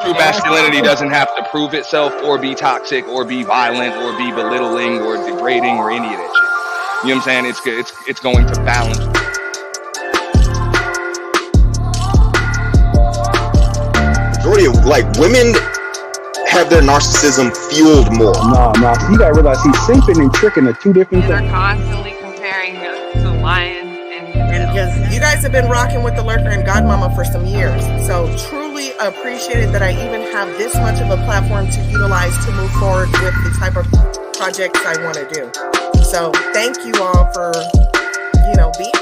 true masculinity doesn't have to prove itself or be toxic or be violent or be belittling or degrading or any of that shit. You know what I'm saying? It's going to balance. Majority of like women have their narcissism fueled more. No. So you gotta realize he's simping and tricking are two different They're things. constantly comparing us to lions and Because you guys have been rocking with the Lurker and Godmomma for some years. So truly appreciated that I even have this much of a platform to utilize to move forward with the type of projects I want to do. So thank you all for, being.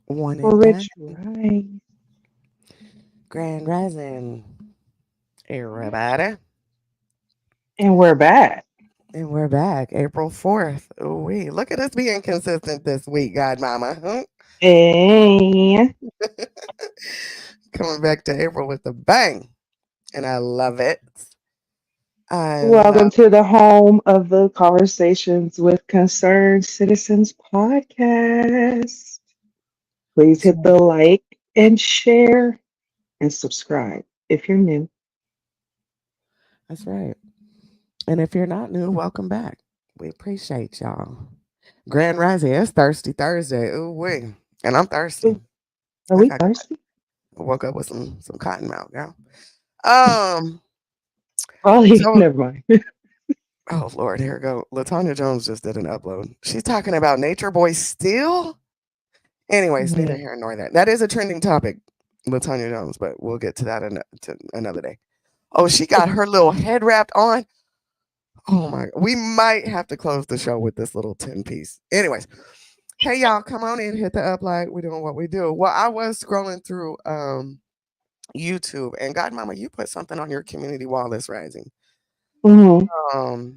One Rich, and right? Grand Rising, everybody. And we're back. And we're back, April 4th. Ooh-wee. Look at us being consistent this week, Godmomma. Huh? And Coming back to April with a bang. And I love it. welcome to the home of the Conversations with Concerned Citizens podcast. Please hit the like and share and subscribe if you're new. That's right. And if you're not new, welcome back. We appreciate y'all. Grand Rising, it's Thirsty Thursday. Ooh-wee. And I'm thirsty. Are we thirsty? I woke up with some cotton mouth, y'all. Oh, never mind. Oh, Lord, here we go. LaTanya Jones just did an upload. She's talking about Nature Boy Steel. Anyways, neither here nor there. That is a trending topic, LaTanya Jones, but we'll get to that another day. Oh, she got her little head wrapped on. Oh, my. We might have to close the show with this little 10-piece. Anyways, hey, y'all, come on in, hit the up like we're doing what we do. Well, I was scrolling through YouTube, and Godmomma, you put something on your community wall this rising. Mm-hmm.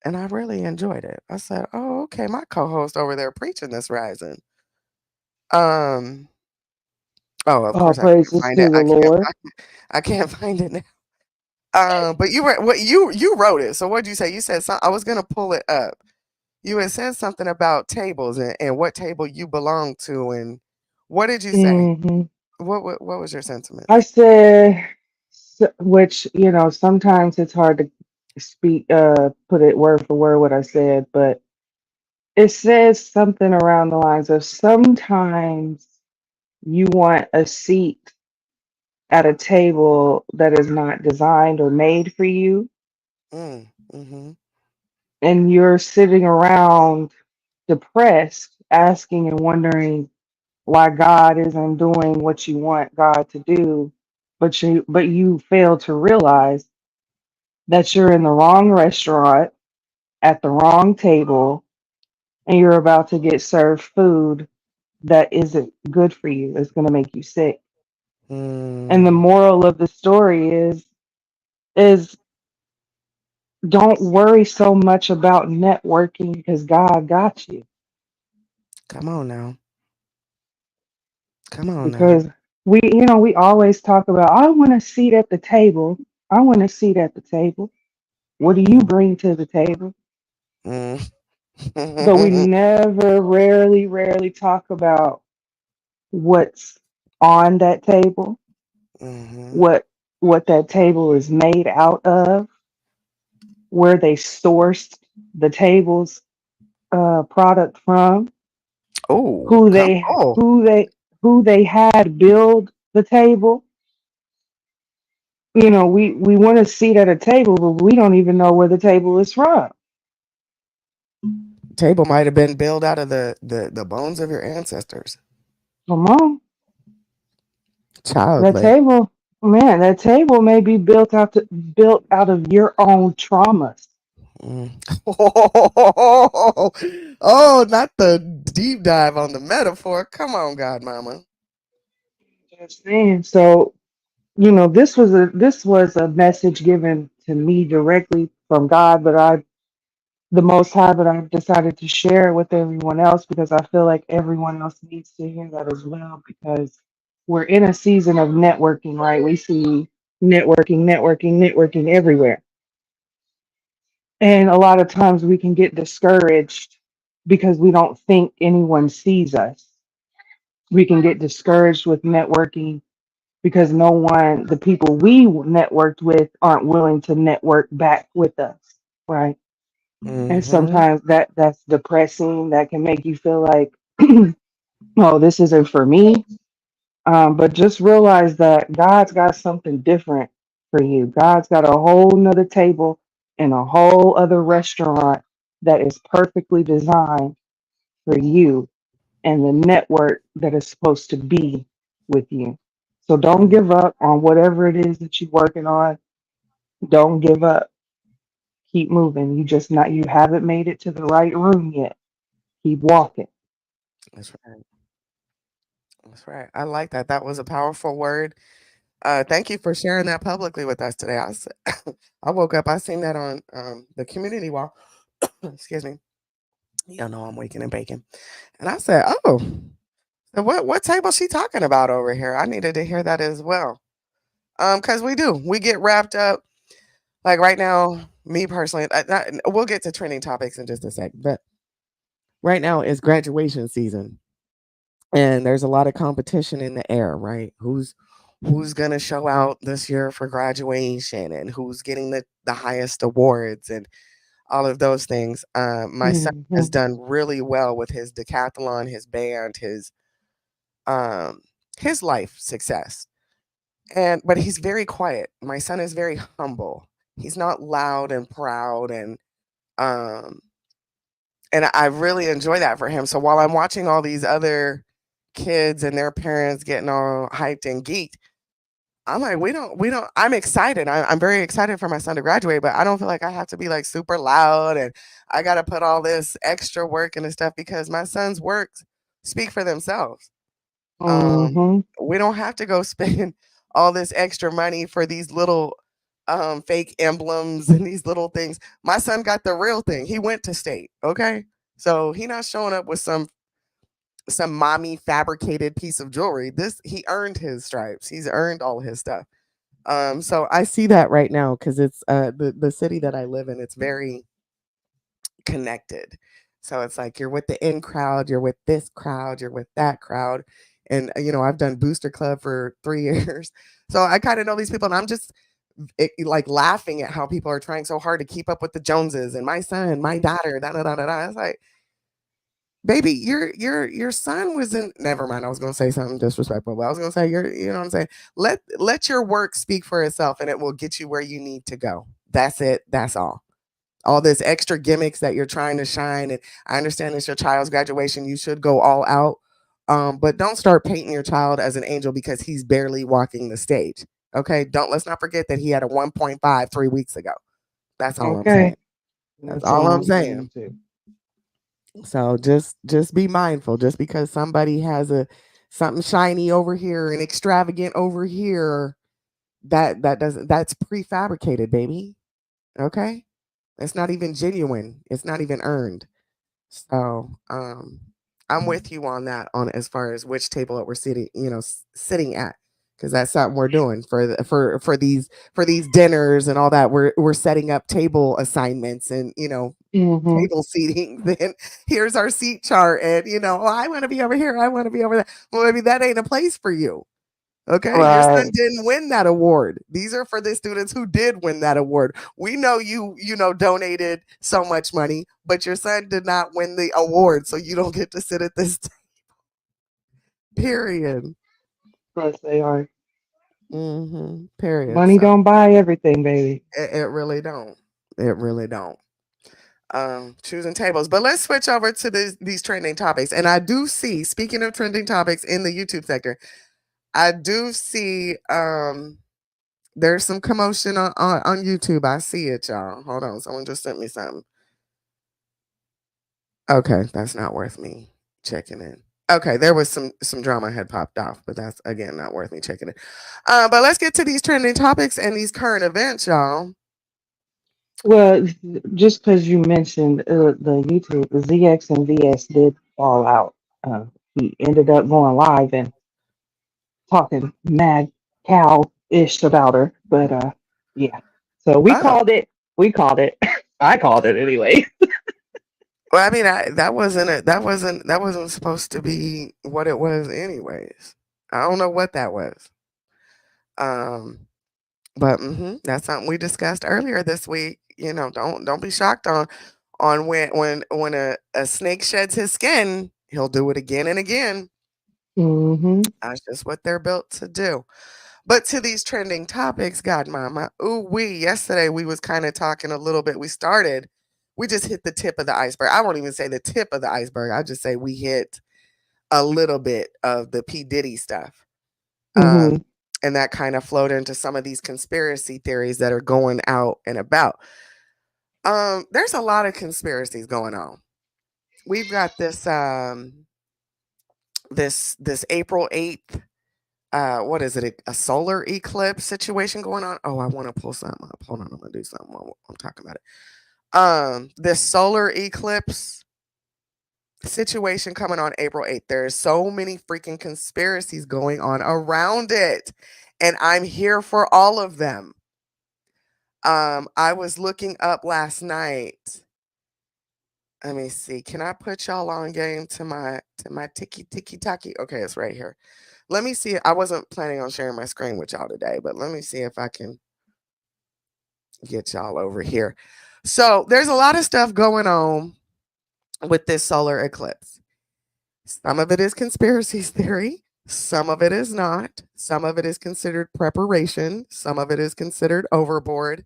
And I really enjoyed it. I said, "Oh, okay, my co-host over there preaching this rising." Oh, of course I can't Praises find to it. the Lord. I can't find it now. But you wrote it. So what'd you say? You said something. I was gonna pull it up. You had said something about tables and what table you belong to, and what did you say? Mm-hmm. What was your sentiment? I said, which, sometimes it's hard to speak, put it word for word what I said, but it says something around the lines of sometimes you want a seat at a table that is not designed or made for you, Mm-hmm. and you're sitting around depressed, asking and wondering why God isn't doing what you want God to do, but you fail to realize that you're in the wrong restaurant at the wrong table and you're about to get served food that isn't good for you. It's going to make you sick. And the moral of the story is don't worry so much about networking because God got you. Come on now. Because we always talk about, I want a seat at the table. I want a seat at the table. What do you bring to the table? But we never, rarely talk about what's on that table, what that table is made out of, where they sourced the table's product from, who they had build the table. We want a seat at a table, but we don't even know where the table is from. Table might have been built out of the bones of your ancestors. Come on. Child That table, man, that table may be built out of your own traumas. Oh, not the deep dive on the metaphor. Come on, Godmomma. Just saying. So, this was a message given to me directly from God, but the Most High, but I've decided to share it with everyone else because I feel like everyone else needs to hear that as well because we're in a season of networking, right? We see networking, networking, networking everywhere. And a lot of times we can get discouraged because we don't think anyone sees us. We can get discouraged with networking because no one, the people we networked with, aren't willing to network back with us, right? And Mm-hmm. sometimes that's depressing. That can make you feel like, oh, this isn't for me. But just realize that God's got something different for you. God's got a whole nother table and a whole other restaurant that is perfectly designed for you and the network that is supposed to be with you. So don't give up on whatever it is that you're working on. Don't give up. Keep moving. You haven't made it to the right room yet. Keep walking. That's right. That's right. I like that. That was a powerful word. Thank you for sharing that publicly with us today. I woke up, I seen that on the community wall. Excuse me. Y'all know I'm waking and baking. And I said, oh, so what table she talking about over here? I needed to hear that as well. Because we do. We get wrapped up. Like right now, me personally, we'll get to trending topics in just a sec. But right now is graduation season. And there's a lot of competition in the air, right? Who's gonna show out this year for graduation and who's getting the highest awards and all of those things. My son has Hmm. done really well with his decathlon, his band, um his life success. And but he's very quiet. My son is very humble. He's not loud and proud um and I really enjoy that for him. So while I'm watching all these other kids and their parents getting all hyped and geeked, I'm like, we don't. I'm excited. I'm very excited for my son to graduate, but I don't feel like I have to be like super loud and I got to put all this extra work into stuff because my son's works speak for themselves. Hmm. We don't have to go spend all this extra money for these little fake emblems and these little things. My son got the real thing. He went to state, okay? So he not showing up with some mommy fabricated piece of jewelry. This he earned his stripes. He's earned all his stuff. So I see that right now because it's the city that I live in. It's very connected. So it's like you're with the in crowd, you're with this crowd, you're with that crowd. And I've done Booster Club for 3 years. So I kind of know these people and I'm just like laughing at how people are trying so hard to keep up with the Joneses and my son, my daughter, da da da da da. It's like, baby, your son was in never mind. I was gonna say something disrespectful, but I was gonna say you know what I'm saying? Let your work speak for itself and it will get you where you need to go. That's it. That's all this extra gimmicks that you're trying to shine. And I understand it's your child's graduation. You should go all out. But don't start painting your child as an angel because he's barely walking the stage. Okay. Let's not forget that he had a 1.5 3 weeks ago. That's all I'm saying. Okay. That's That's all all I'm I'm saying. saying too. So just be mindful. Just because somebody has a something shiny over here and extravagant over here, that doesn't that's prefabricated, baby. Okay? It's not even genuine. It's not even earned. So, I'm with you on that on as far as which table that we're sitting, sitting at, because that's something we're doing for these dinners and all that. We're setting up table assignments and Hmm. table seating. Then here's our seat chart, and oh, I want to be over here. I want to be over there. Well, maybe that ain't a place for you. Okay, your son Right. didn't win that award. These are for the students who did win that award. We know you donated so much money, but your son did not win the award, so you don't get to sit at this period. Yes, they are. Period. Money So don't buy everything, baby. it really don't. It really don't. Choosing tables. But let's switch over to these trending topics. And I do see, speaking of trending topics in the YouTube sector, I do see there's some commotion on YouTube. I see it, y'all. Hold on. Someone just sent me something. Okay, that's not worth me checking in. Okay, there was some drama had popped off, but that's again not worth me checking it. But let's get to these trending topics and these current events, y'all. Well, just because you mentioned the YouTube, the ZX and VS did fall out. He ended up going live and talking mad cow ish about her. But yeah. So we Oh, called it. We called it. I called it anyway. well, I mean, that wasn't supposed to be what it was, anyways. I don't know what that was. Um, but that's something we discussed earlier this week. Don't be shocked on when a snake sheds his skin, he'll do it again and again. Mm-hmm. That's just what they're built to do. But to these trending topics, Godmomma, yesterday we was kind of talking a little bit. We just hit the tip of the iceberg. I won't even say the tip of the iceberg. I just say we hit a little bit of the P. Diddy stuff. Mm-hmm. And that kind of flowed into some of these conspiracy theories that are going out and about. There's a lot of conspiracies going on. We've got this April 8th, what is it, a solar eclipse situation going on. Oh, I want to pull something up. Hold on, I'm gonna do something while I'm talking about it. This solar eclipse situation coming on April 8th. There's so many freaking conspiracies going on around it, and I'm here for all of them. I was looking up last night. Let me see. Can I put y'all on game to my tiki taki? Okay, it's right here. Let me see. I wasn't planning on sharing my screen with y'all today, but let me see if I can get y'all over here. So there's a lot of stuff going on with this solar eclipse. Some of it is conspiracy theory. Some of it is not. Some of it is considered preparation. Some of it is considered overboard.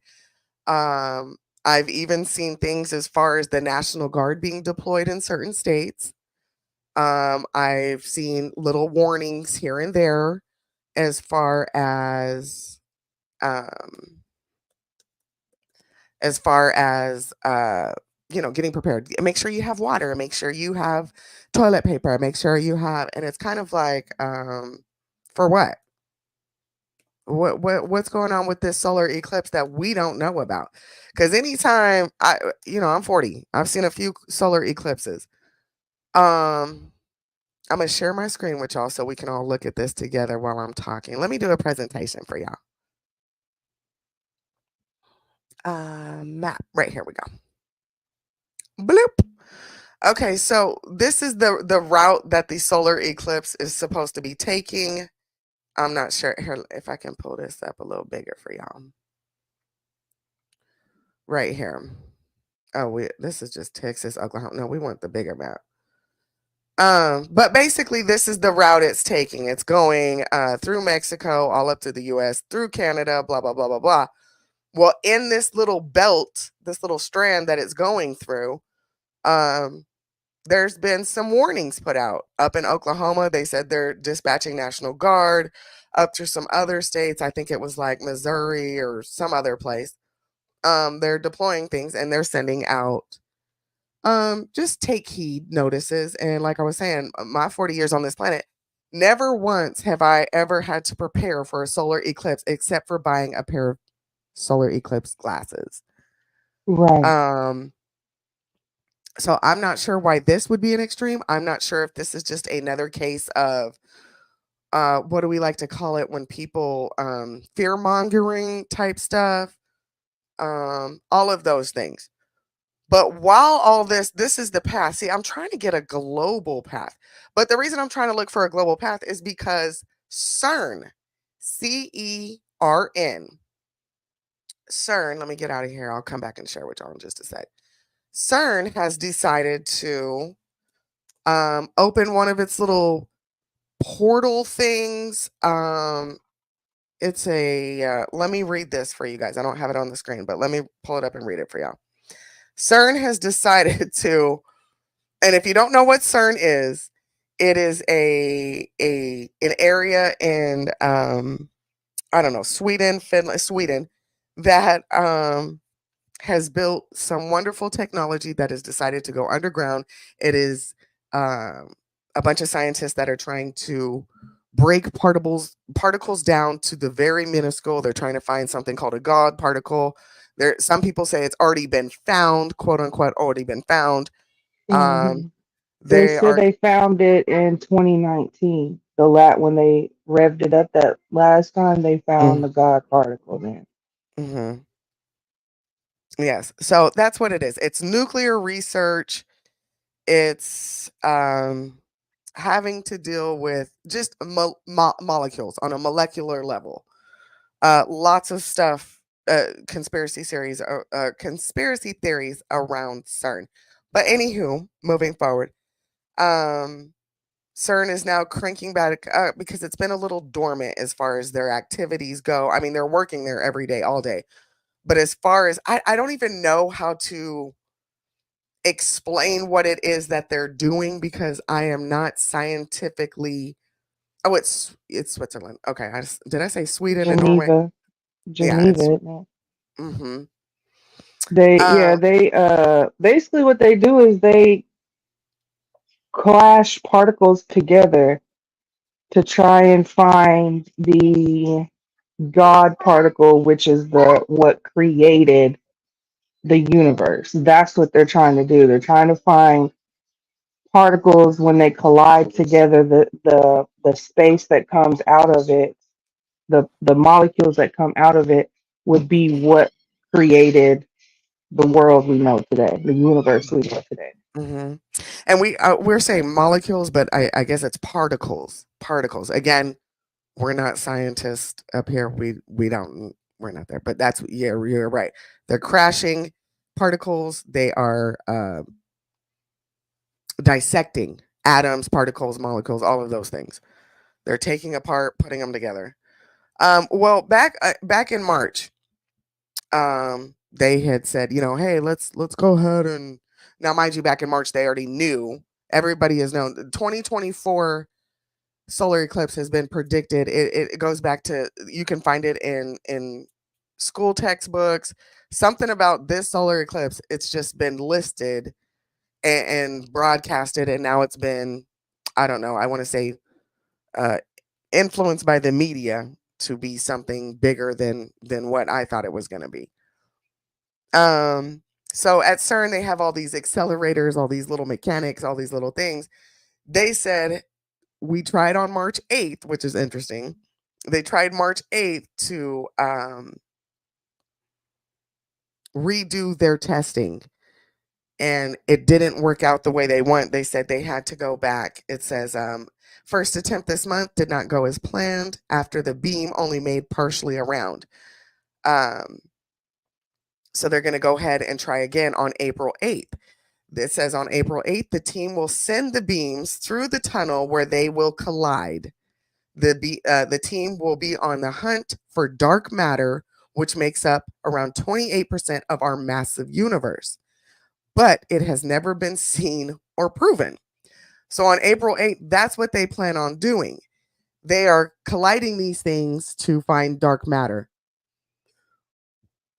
I've even seen things as far as the National Guard being deployed in certain states. I've seen little warnings here and there as far as um, getting prepared. Make sure you have water. Make sure you have toilet paper. Make sure you have, and it's kind of like, for what? What's going on with this solar eclipse that we don't know about? Because anytime I'm 40, I've seen a few solar eclipses. I'm gonna share my screen with y'all so we can all look at this together while I'm talking. Let me do a presentation for y'all. Map right here we go. Bloop. Okay, so this is the route that the solar eclipse is supposed to be taking. I'm not sure here if I can pull this up a little bigger for y'all. Right here. Oh, this is just Texas, Oklahoma. No, we want the bigger map. But basically this is the route it's taking. It's going through Mexico, all up to the US, through Canada, blah, blah, blah, blah, blah. Well, in this little belt, this little strand that it's going through, there's been some warnings put out. Up in Oklahoma, they said they're dispatching National Guard. Up to some other states, I think it was like Missouri or some other place. They're deploying things and they're sending out just take heed notices. And like I was saying, my 40 years on this planet, never once have I ever had to prepare for a solar eclipse except for buying a pair of solar eclipse glasses. Right. So I'm not sure why this would be an extreme. I'm not sure if this is just another case of what do we like to call it when people fear mongering type stuff, all of those things. But while all this is the path. See, I'm trying to get a global path. But the reason I'm trying to look for a global path is because CERN, CERN, CERN, let me get out of here. I'll come back and share with y'all in just a sec. CERN has decided to open one of its little portal things. It's let me read this for you guys. I don't have it on the screen, but let me pull it up and read it for y'all. CERN has decided to, and if you don't know what CERN is, it is an area in I don't know, Sweden, Finland, Sweden, that has built some wonderful technology that has decided to go underground. It is a bunch of scientists that are trying to break particles down to the very minuscule. They're trying to find something called a God particle. Some people say it's already been found, quote unquote, already been found. Mhm. They They said are they found it in 2019. when they revved it up that last time, they found the God particle then. Mm-hmm. Yes. So that's what it is. It's nuclear research. It's having to deal with just molecules on a molecular level. Lots of stuff. Conspiracy theories around CERN. But anywho, moving forward, CERN is now cranking back because it's been a little dormant as far as their activities go. I mean, they're working there every day, all day. But as far as I don't even know how to explain what it is that they're doing because I am not scientifically. Oh, it's Switzerland. Okay, did I say Sweden and Norway? Geneva, Yeah, it's. Geneva, isn't it? Mm-hmm. They basically what they do is they clash particles together to try and find the God particle, which is the what created the universe. That's what they're trying to do. They're trying to find particles when they collide together, the space that comes out of it, the molecules that come out of it would be what created the world we know today, the universe we know today. Mm-hmm. And we're saying molecules, but I guess it's particles. Particles. Again, we're not scientists up here. We don't. We're not there. But that's yeah. You're right. They're crashing particles. They are dissecting atoms, particles, molecules, all of those things. They're taking apart, putting them together. Well, back in March, they had said, hey, let's go ahead and now, mind you, back in March, they already knew. Everybody has known. The 2024 solar eclipse has been predicted. It goes back to you can find it in school textbooks. Something about this solar eclipse. It's just been listed and broadcasted, and now it's been, I don't know. I want to say uh, influenced by the media to be something bigger than what I thought it was going to be. So at CERN they have all these accelerators, all these little mechanics, all these little things. They said we tried on March 8th, which is interesting. They tried March 8th to redo their testing and it didn't work out the way they want. They said they had to go back. It says first attempt this month did not go as planned after the beam only made partially around. So they're going to go ahead and try again on April 8th. It says on April 8th, the team will send the beams through the tunnel where they will collide. The team will be on the hunt for dark matter, which makes up around 28% of our massive universe. But it has never been seen or proven. So on April 8th, that's what they plan on doing. They are colliding these things to find dark matter.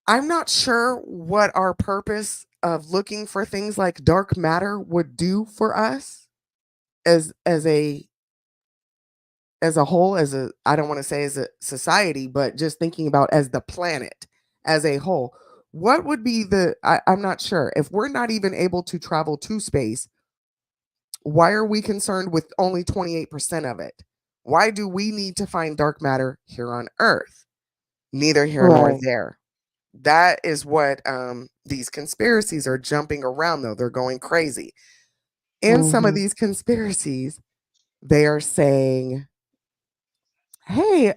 I'm not sure what our purpose of looking for things like dark matter would do for us as a whole, I don't want to say as a society, but just thinking about as the planet as a whole. What would be I'm not sure. If we're not even able to travel to space, why are we concerned with only 28% of it? Why do we need to find dark matter here on Earth? Neither here nor Right. there. That is what these conspiracies are jumping around, though. They're going crazy. In some of Mm-hmm. these conspiracies, they are saying, hey,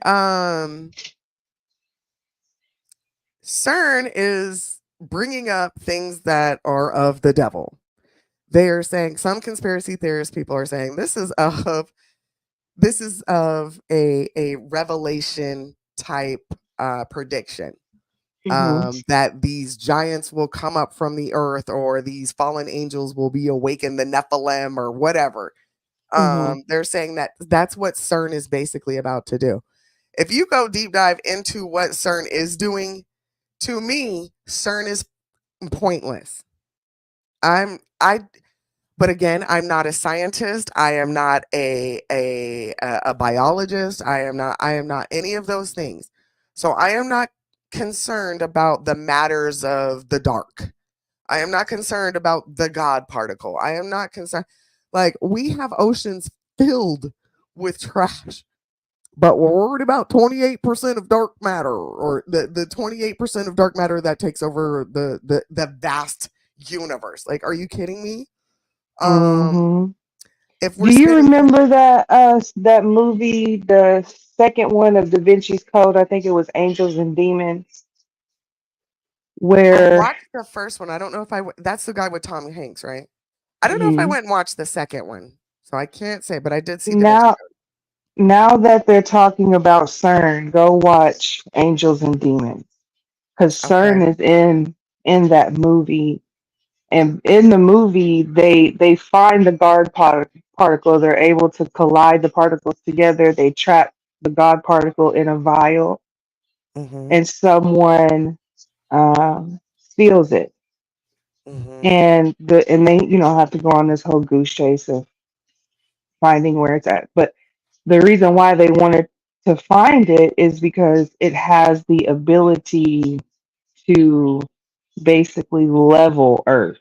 CERN is bringing up things that are of the devil. They are saying, some conspiracy theorists, people are saying this is of a revelation type prediction. Mm-hmm. That these giants will come up from the earth or these fallen angels will be awakened, the Nephilim or whatever. Mm-hmm. They're saying that that's what CERN is basically about to do. If you go deep dive into what CERN is doing, to me, CERN is pointless. I but again, I'm not a scientist. I am not a biologist. I am not any of those things. So I am not concerned about the matters of the dark. I am not concerned about the God particle. I am not concerned. Like we have oceans filled with trash. But we're worried about 28% of dark matter, or the 28% of dark matter that takes over the vast universe. Like, are you kidding me? Hmm. If we're Do you spending remember that movie, the second one of Da Vinci's Code? I think it was Angels and Demons, I where watched the first one. I don't know if that's the guy with Tom Hanks, right? I don't know if I mhm. went and watched the second one, so I can't say, but I did see Da Vinci now Code. now that they're talking about CERN, go watch Angels and Demons, because Okay. CERN is in that movie. And in the movie, they find the particle. They're able to collide the particles together. They trap the God particle in a vial, Mm-hmm. and someone steals it. Mm-hmm. And they have to go on this whole goose chase of finding where it's at. But the reason why they wanted to find it is because it has the ability to basically level Earth.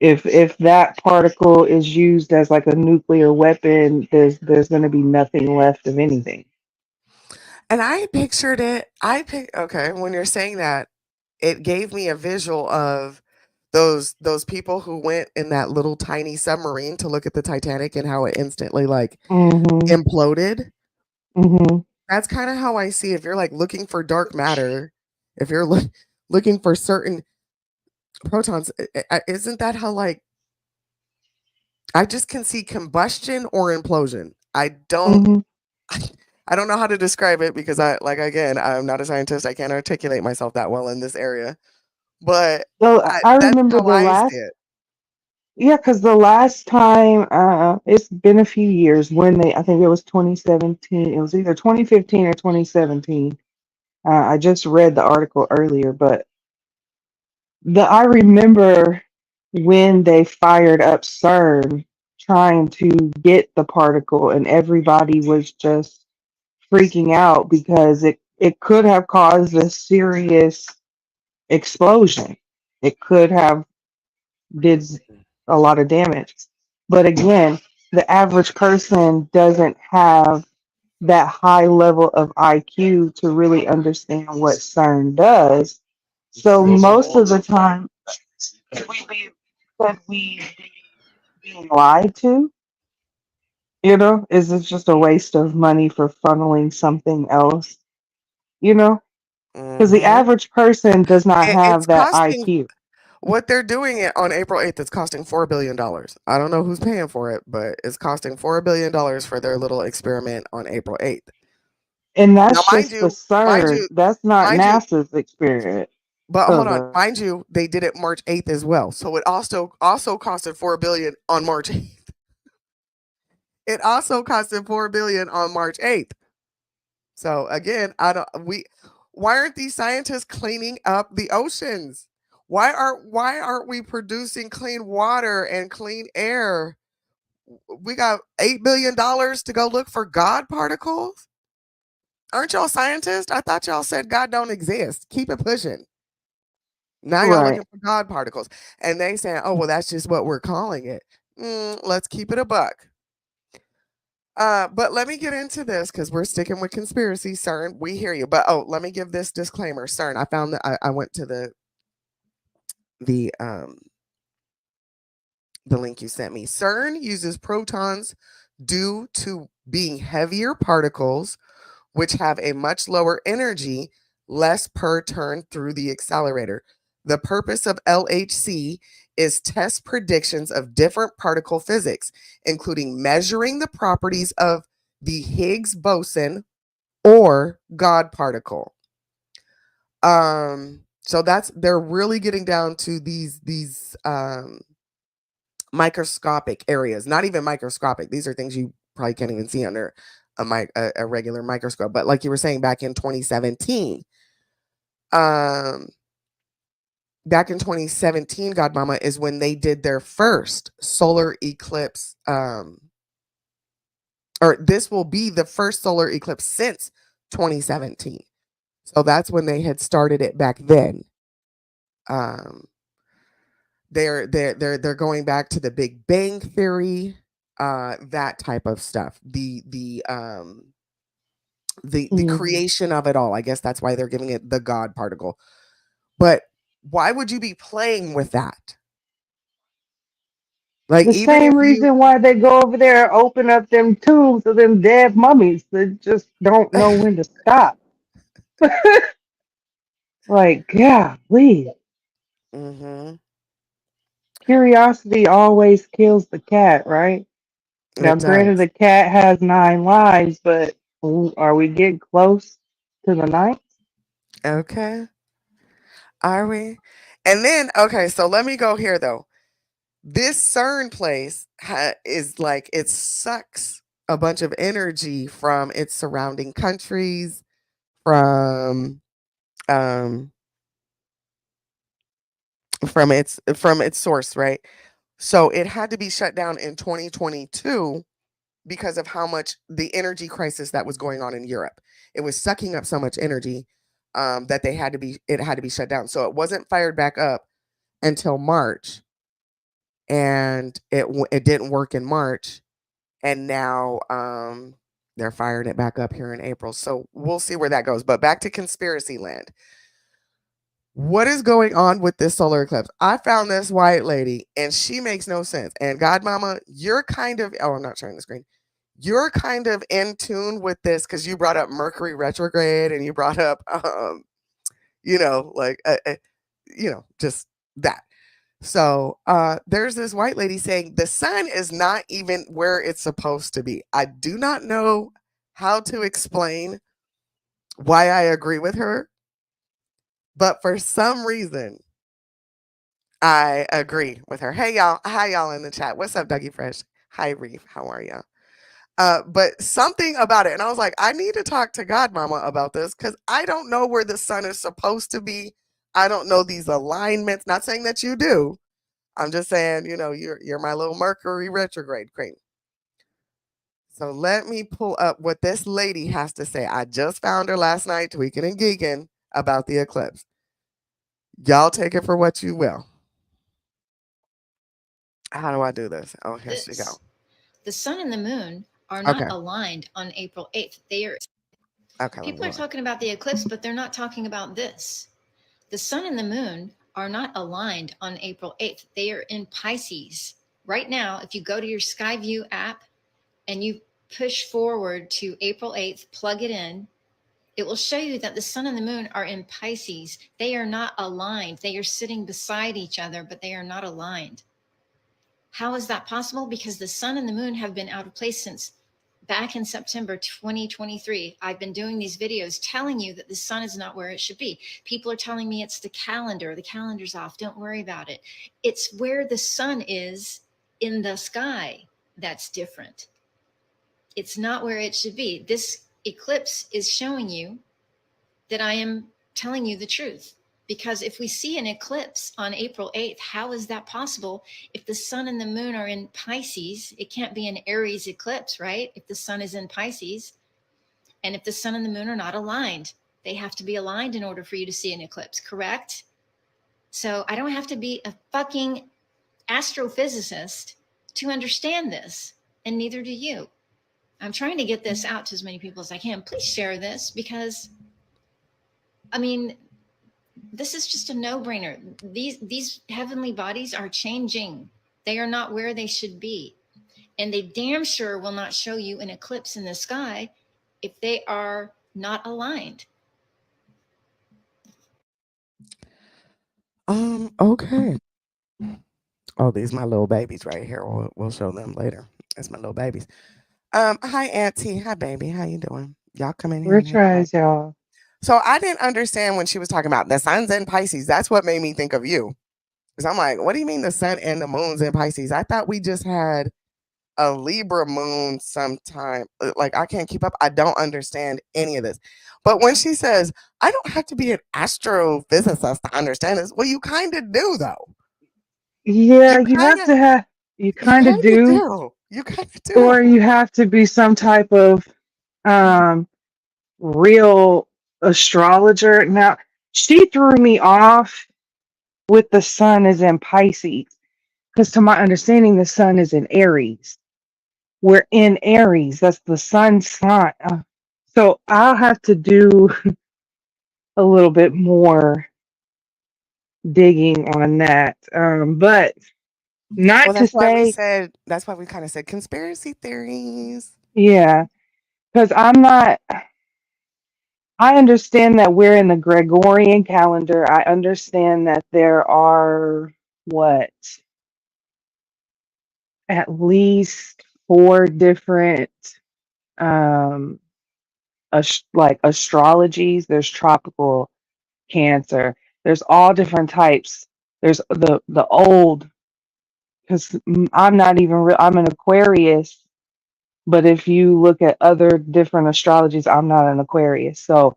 If that particle is used as like a nuclear weapon, there's going to be nothing left of anything. And I pictured it. Okay, when you're saying that, it gave me a visual of those people who went in that little tiny submarine to look at the Titanic and how it instantly like Hmm. imploded. Hmm. That's kind of how I see it. If you're like looking for dark matter, if you're looking for certain protons, isn't that how like I just can see combustion or implosion. Hmm. I don't know how to describe it because again, I'm not a scientist. I can't articulate myself that well in this area. But So I that's remember how the I see last, it. yeah, because the last time, it's been a few years when I think it was 2017. It was either 2015 or 2017. I just read the article earlier, but I remember when they fired up CERN trying to get the particle, and everybody was just freaking out because it could have caused a serious explosion. It could have did a lot of damage. But again, the average person doesn't have that high level of IQ to really understand what CERN does. So most of the time, could we be being lied to? Is it just a waste of money for funneling something else? You know, because the Hmm. average person does not It's have that costing IQ. what they're doing it on April 8th. It's costing $4 billion. I don't know who's paying for it, but it's costing $4 billion for their little experiment on April 8th. And Now, that's just the CERN. That's not mind you, NASA's experience. but So hold on, mind you, they did it March 8th as well. So it also costed $4 billion on March 8th. It also costed $4 billion on March 8th. So again, I don't we why aren't these scientists cleaning up the oceans? Why aren't we producing clean water and clean air? We got $8 billion to go look for God particles? Aren't y'all scientists? I thought y'all said God don't exist. Keep it pushing. Now y'all right. looking for God particles. And they saying, oh, well, that's just what we're calling it. Let's keep it a buck. But let me get into this because we're sticking with conspiracy, CERN. We hear you. But let me give this disclaimer. CERN, I found that I went to the the link you sent me. CERN uses protons due to being heavier particles, which have a much lower energy, less per turn through the accelerator. The purpose of LHC is test predictions of different particle physics, including measuring the properties of the Higgs boson or God particle. So they're really getting down to these microscopic areas. Not even microscopic. These are things you probably can't even see under a regular microscope. But like you were saying, um, back in 2017, Godmomma, is when they did their first solar eclipse. Or this will be the first solar eclipse since 2017. So that's when they had started it back then. Um, they're going back to the Big Bang theory. that type of stuff. The Mhm. creation of it all. I guess that's why they're giving it the God particle. But why would you be playing with that? Like, The even if same you reason why they go over there and open up them tombs of them dead mummies that just don't know when to stop. Like, yeah, please. Mhm. Curiosity always kills the cat, right? Now, It granted, does. the cat has 9 lives, but are we getting close to the ninth? Okay. Are we? And then, okay, so let me go here though. This CERN place is like, it sucks a bunch of energy from its surrounding countries, from um from its source, right? So it had to be shut down in 2022 because of how much the energy crisis that was going on in Europe. It was sucking up so much energy, that it had to be shut down. So it wasn't fired back up until March, and it didn't work in March, and now they're firing it back up here in April. So we'll see where that goes. But back to conspiracy land. What is going on with this solar eclipse? I found this white lady and she makes no sense. And Godmomma, you're kind of, oh, I'm not sharing the screen. You're kind of in tune with this because you brought up Mercury retrograde and you brought up, like, just that. So there's this white lady saying the sun is not even where it's supposed to be. I do not know how to explain why I agree with her, but for some reason, I agree with her. Hey y'all, hi y'all in the chat. What's up, Dougie Fresh? Hi Reef, how are y'all? But something about it, and I was like, I need to talk to Godmomma about this because I don't know where the sun is supposed to be. I don't know these alignments. Not saying that you do. I'm just saying, you're my little Mercury retrograde queen. So let me pull up what this lady has to say. I just found her last night tweaking and geeking about the eclipse. Y'all take it for what you will. How do I do this? Oh, here she go. The sun and the moon are not Okay. aligned on April 8th. They are. Okay. People are talking about the eclipse, but they're not talking about this. The sun and the moon are not aligned on April 8th. They are in Pisces. Right now, if you go to your Skyview app and you push forward to April 8th, plug it in, it will show you that the sun and the moon are in Pisces. They are not aligned. They are sitting beside each other, but they are not aligned. How is that possible? Because the sun and the moon have been out of place since back in September 2023. I've been doing these videos telling you that the sun is not where it should be. People are telling me it's the calendar's off, don't worry about it. It's where the sun is in the sky that's different. It's not where it should be. This eclipse is showing you that I am telling you the truth. Because if we see an eclipse on April 8th, how is that possible? If the sun and the moon are in Pisces, it can't be an Aries eclipse, right? If the sun is in Pisces, and if the sun and the moon are not aligned, they have to be aligned in order for you to see an eclipse, correct? So I don't have to be a fucking astrophysicist to understand this, and neither do you. I'm trying to get this out to as many people as I can. Please share this because, I mean, this is just a no-brainer. These heavenly bodies are changing. They are not where they should be. And they damn sure will not show you an eclipse in the sky if they are not aligned. Okay. Oh, these my little babies right here. We'll show them later. That's my little babies. Hi Auntie. Hi baby. How you doing? Y'all come in here and Rich hit the like. eyes, y'all. So I didn't understand when she was talking about the sun's in Pisces. That's what made me think of you. Because I'm like, what do you mean the sun and the moon's in Pisces? I thought we just had a Libra moon sometime. Like, I can't keep up. I don't understand any of this. But when she says, I don't have to be an astrophysicist to understand this, well, you kind of do, though. Yeah, You you kind have of, to have, you you kind of kind of do, do. You kind of or do. you have to be some type of um real astrologer. Now, she threw me off with the sun is in Pisces, because to my understanding, the sun is in Aries. we're in Aries. That's the sun sign. So I'll have to do a little bit more digging on that. But Well, not to that's why we say, said, that's why we kind of said conspiracy theories. yeah, because I'm not. I understand that we're in the Gregorian calendar. I understand that there are what, at least four different um like astrologies. There's tropical, Cancer. There's all different types. There's the old, because I'm not even real. I'm an Aquarius, but if you look at other different astrologies, I'm not an Aquarius. So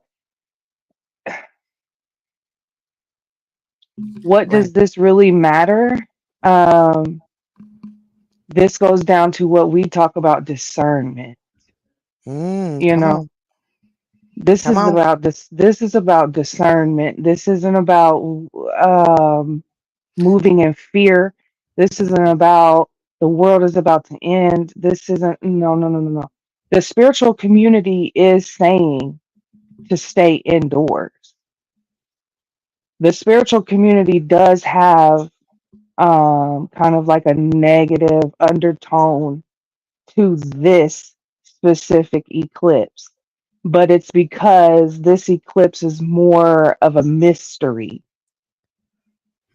what Right. does this really matter? Um, this goes down to what we talk about, discernment. You Come know, on. this Come is on. about this. This is about discernment. This isn't about um, moving in fear. This isn't about the world is about to end. This isn't, no, no, no, no, no. The spiritual community is saying to stay indoors. The spiritual community does have kind of like a negative undertone to this specific eclipse, but it's because this eclipse is more of a mystery.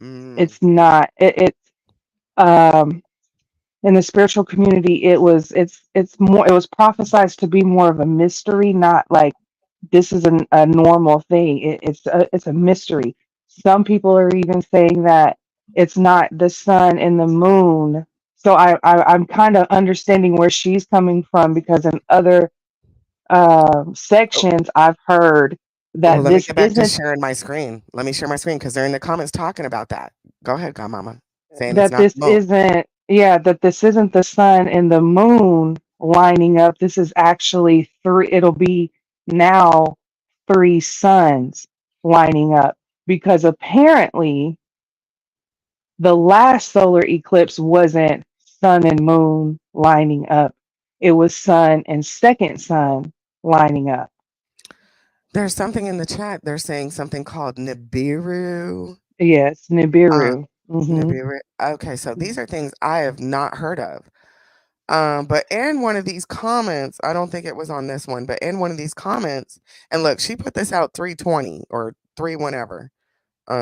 Mm. It's not. It's um, in the spiritual community. It's more. It was prophesized to be more of a mystery, not like this is a normal thing. It's a mystery. Some people are even saying that it's not the sun and the moon. So I'm kind of understanding where she's coming from, because in other Oh, sections I've heard well, that let me this get back to isn't sharing my screen. Let me share my screen because they're in the comments talking about that. Go ahead, Godmama. Saying it's that not this the moon. isn't yeah, that this isn't the sun and the moon lining up. This is actually three. It'll be now three suns lining up, because apparently the last solar eclipse wasn't sun and moon lining up. It was sun and second sun lining up. There's something in the chat. They're saying something called Nibiru. Yes, Uh, Nibiru. Hmm. Nibiru. Okay, so these are things I have not heard of. But in one of these comments, I don't think it was on this one, but in one of these comments, and look, she put this out 320 or 3 whenever.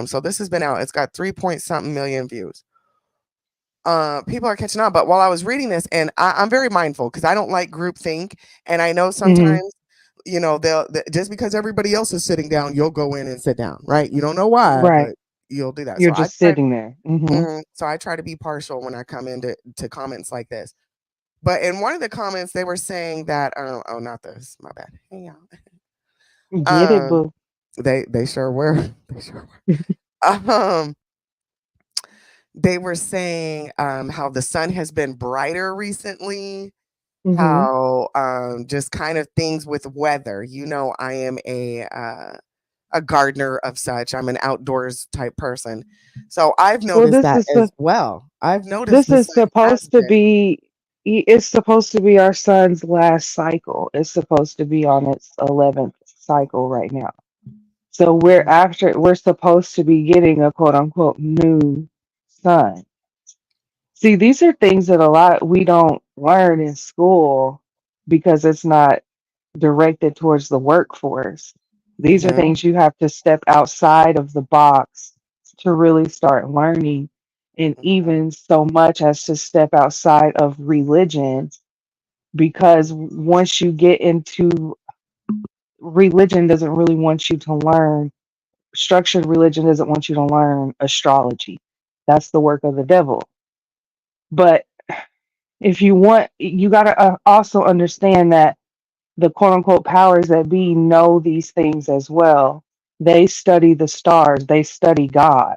So this has been out. It's got 3 point something million views. People are catching on. But while I was reading this, and I'm very mindful because I don't like groupthink, and I know Hmm. sometimes, just because everybody else is sitting down, you'll go in and sit down, right? You don't know why, Right. but you'll do that. You're So I just try. sitting there. Hmm. So I try to be partial when I come into comments like this. But in one of the comments, they were saying that, oh, not this, my bad. Hey, y'all. Get it, Um, boo. they sure were. They sure were. They were saying how the sun has been brighter recently, Hmm. how just kind of things with weather. I am a gardener of such. I'm an outdoors type person. So I've Well, noticed that as well. I've noticed this the is sun has supposed to been be. It's supposed to be our son's last cycle. It's supposed to be on its 11th cycle right now. So we're supposed to be getting a quote unquote new son. See, these are things that a lot we don't learn in school because it's not directed towards the workforce. These are mhm, things you have to step outside of the box to really start learning, and mhm, even so much as to step outside of religion, because once you get into religion doesn't really want you to learn structured religion doesn't want you to learn astrology. That's the work of the devil. But if you want, you got to also understand that the quote unquote powers that be know these things as well. They study the stars, they study God,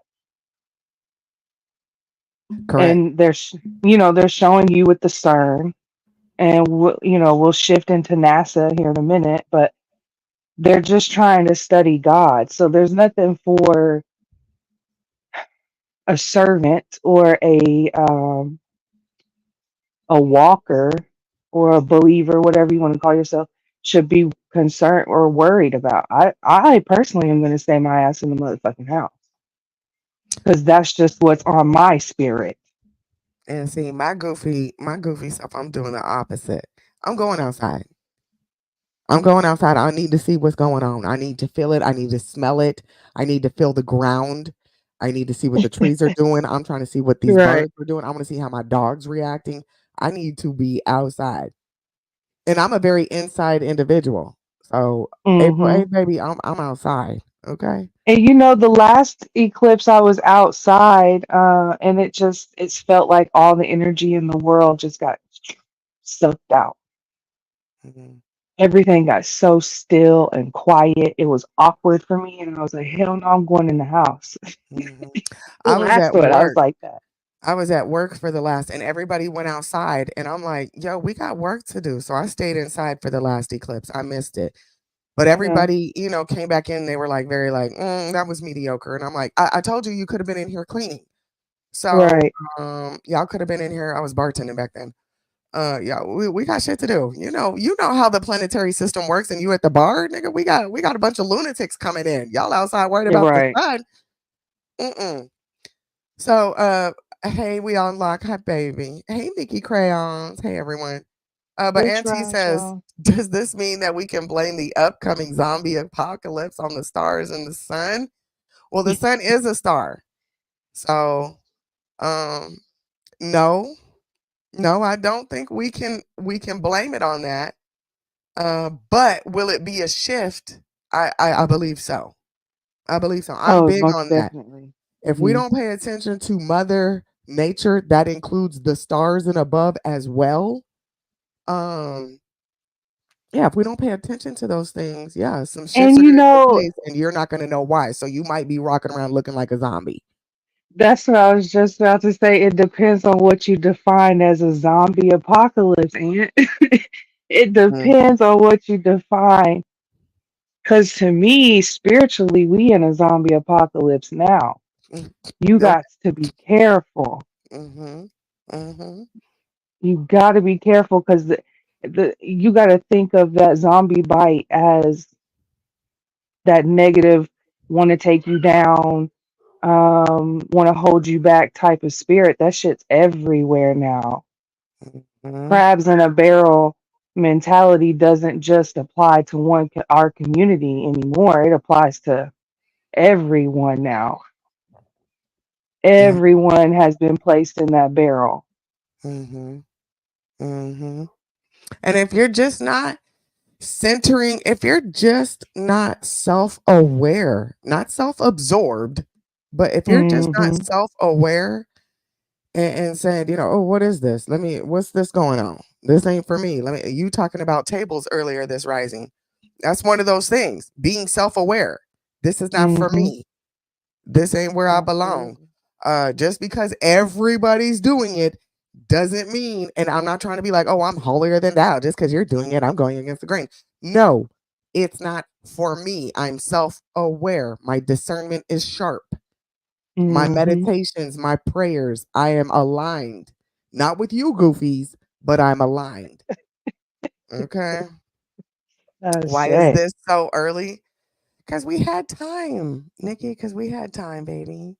correct. and they're showing you with the CERN, and we'll shift into NASA here in a minute, but they're just trying to study God. So there's nothing for a servant or a walker or a believer, whatever you want to call yourself, should be concerned or worried about. I personally am going to stay my ass in the motherfucking house because that's just what's on my spirit. And see, my goofy self, I'm doing the opposite. I'm going outside. I'm going outside. I need to see what's going on. I need to feel it. I need to smell it. I need to feel the ground. I need to see what the trees are doing. I'm trying to see what these Right. birds are doing. I want to see how my dog's reacting. I need to be outside. And I'm a very inside individual. So April Hmm. 8th, baby, I'm outside. Okay. And you know, the last eclipse I was outside, and it felt like all the energy in the world just got sucked out. Mhm, Everything got so still and quiet. It was awkward for me, and I was like, "Hell no, I'm going in the house." mhm. The I was last at one, I was work. like that. I was at work for the last, and everybody went outside, and I'm like, yo, we got work to do. So I stayed inside for the last eclipse. I missed it. But Yeah. everybody, came back in. They were like, very like, that was mediocre. And I'm like, I told you you could have been in here cleaning. So, Right. y'all could have been in here. I was bartending back then. Yeah, we got shit to do. You know how the planetary system works, and you at the bar, nigga. We got a bunch of lunatics coming in. Y'all outside worried You're about the right. sun. Mm-mm. So, hey, we on lock. Hi, baby. Hey, Nikki Crayons. Hey, everyone. But We Auntie tried, says, y'all. does this mean that we can blame the upcoming zombie apocalypse on the stars and the sun? Well, the sun is a star. So, um, no, no, I don't think we can blame it on that. But will it be a shift? I believe so. I believe so. I'm Oh, big most on that. definitely. If we Hmm. don't pay attention to Mother Nature, that includes the stars and above as well. Um, yeah, if we don't pay attention to those things, yeah, some shifts And are you gonna take know, place, and you're not gonna know why. So you might be walking around looking like a zombie. that's what I was just about to say. It depends on what you define as a zombie apocalypse, and it Mm, depends on what you define. Because to me, spiritually, we in a zombie apocalypse now. mm, You okay. got to be careful. Mhm. Mhm. You got to be careful because the you got to think of that zombie bite as that negative, want to take you down, want to hold you back type of spirit. That shit's everywhere now. Mhm. Crabs in a barrel mentality doesn't just apply to our community anymore. It applies to everyone now. Yeah. Everyone has been placed in that barrel. Mhm. Mhm. And if you're just not centering, if you're just not self-aware, not self-absorbed, but if you're just not Hmm. self-aware and saying, oh, what is this? What's this going on? This ain't for me. You talking about tables earlier this rising. That's one of those things, being self-aware. This is not for Hmm. me. This ain't where I belong. Absolutely. Just because everybody's doing it doesn't mean, and I'm not trying to be like, oh, I'm holier than thou. Just because you're doing it, I'm going against the grain. No, it's not for me. I'm self-aware. My discernment is sharp. My Hmm. meditations, my prayers, I am aligned. Not with you, goofies, but I'm aligned. Okay. That's Why is it. this so early? Because we had time, Nikki, because we had time, baby.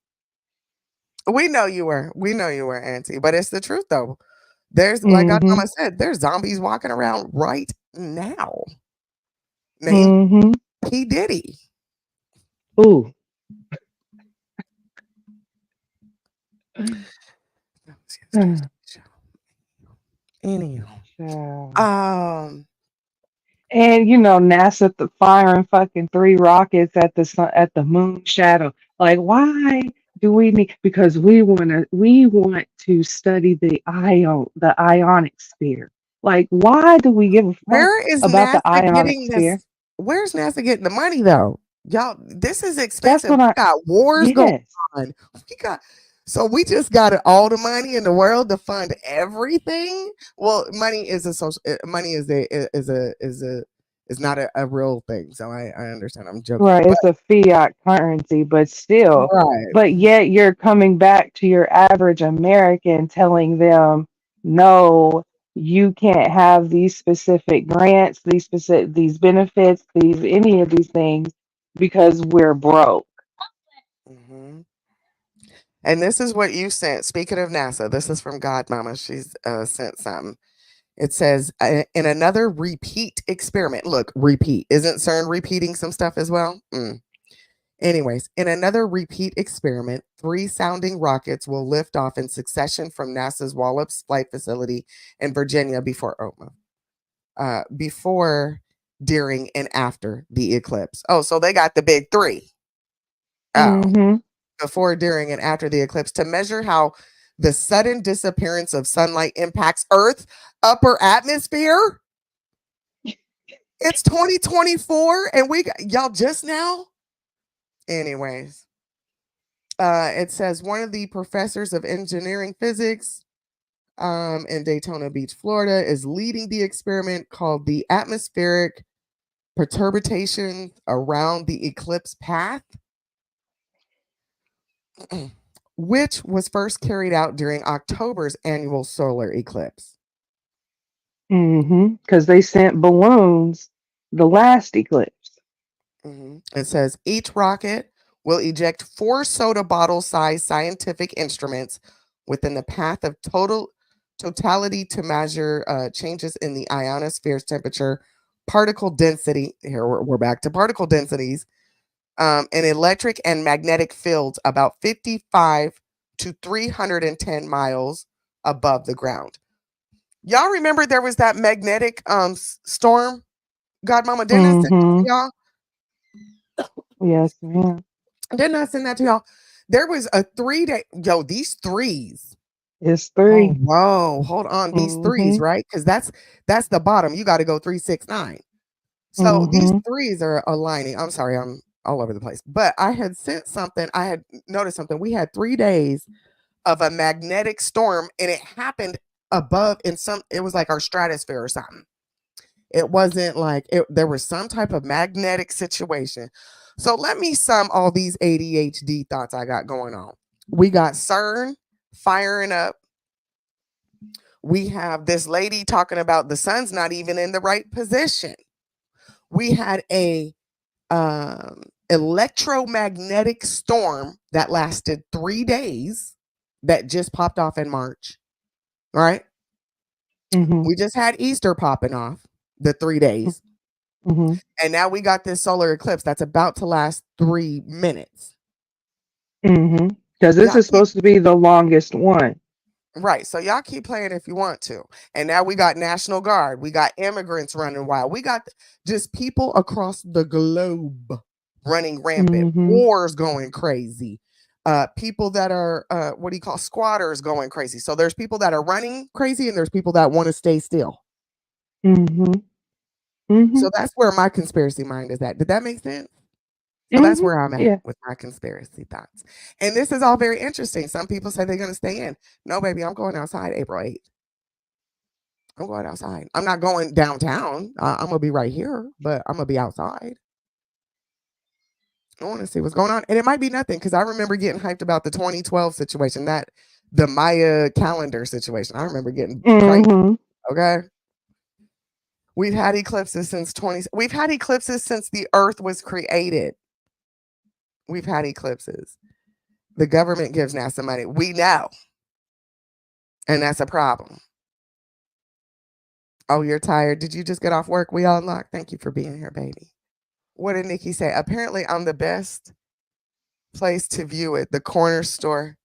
We know you were. We know you were, Auntie. But it's the truth, though. There's, like Hmm. Godmomma said, there's zombies walking around right now. Name Hmm. P. Diddy. Ooh. Anyhow. Child. Um, And you know, NASA firing fucking three rockets at the sun, at the moon shadow. Like, why do we need? Because we want to study the ionic sphere. Like, why do we give a fuck where is about the NASA ionic getting sphere? this? Where's NASA getting the money though? Y'all, this is That's expensive. what We I. got wars going Yes. on. We got so we just got all the money in the world to fund everything. Well, money is a social. Money is not a real thing. So I understand. I'm joking, Right. but It's a fiat currency, but still. right. But yet you're coming back to your average American, telling them no. you can't have these specific grants, these benefits, these any of these things because we're broke. Hmm. And this is what you sent. Speaking of NASA, this is from Godmomma. She's sent something. It says, in another repeat experiment. Look, repeat. Isn't CERN repeating some stuff as well? Anyways, in another repeat experiment, 3 sounding rockets will lift off in succession from NASA's Wallops Flight Facility in Virginia before, during, and after the eclipse. Oh, so they got the big 3. Oh, Mm-hmm. before, during, and after the eclipse to measure how the sudden disappearance of sunlight impacts Earth's upper atmosphere. It's 2024 and we got y'all just now. Anyways, it says one of the professors of engineering physics in Daytona Beach, Florida, is leading the experiment called the atmospheric perturbation around the eclipse path, which was first carried out during October's annual solar eclipse. Mm-hmm. Because they sent balloons the last eclipse. It says each rocket will eject 4 soda bottle sized scientific instruments within the path of totality to measure changes in the ionosphere's temperature, particle density. Here we're back to particle densities, and electric and magnetic fields about 55 to 310 miles above the ground. Y'all remember there was that magnetic storm? Godmama, didn't I send that to Mm-hmm. y'all? Yes, ma'am. Didn't I send that to y'all? There was a 3-day, these threes. It's Oh, 3. whoa, hold on. These threes, Mm-hmm. right? Because that's the bottom. You got to go 3, 6, 9. So these Mm-hmm. threes are aligning. I'm sorry, I'm all over the place. But I had sent something, I had noticed something. We had 3 days of a magnetic storm, and it happened above it was like our stratosphere or something. It wasn't like there was some type of magnetic situation. So let me sum all these ADHD thoughts I got going on. We got CERN firing up. We have this lady talking about the sun's not even in the right position. We had a electromagnetic storm that lasted 3 days that just popped off in March. Right? Mm-hmm. We just had Easter popping off the 3 days. Mm-hmm. And now we got this solar eclipse that's about to last 3 minutes. Mm-hmm. Because this Y'all is keep supposed to be the longest one. right. So y'all keep playing if you want to. And now we got National Guard. We got immigrants running wild. We got just people across the globe running rampant. Mm-hmm. Wars going crazy. People that are what do you call squatters going crazy. So there's people that are running crazy and there's people that want to stay still. Mm-hmm. Mm-hmm. So that's where my conspiracy mind is at. Did that make sense? So that's Mm-hmm. where I'm at Yeah. with my conspiracy thoughts. And this is all very interesting. Some people say they're going to stay in. No, baby, I'm going outside April 8th. I'm going outside. I'm not going downtown. I'm going to be right here, but I'm going to be outside. I want to see what's going on. And it might be nothing because I remember getting hyped about the 2012 situation, the Maya calendar situation. I remember getting crazy. Mm-hmm. Okay. We've had eclipses since the earth was created. We've had eclipses. The government gives NASA money. We know. And that's a problem. Oh, you're tired. Did you just get off work? We all unlocked. Thank you for being here, baby. What did Nikki say? Apparently, I'm the best place to view it. The corner store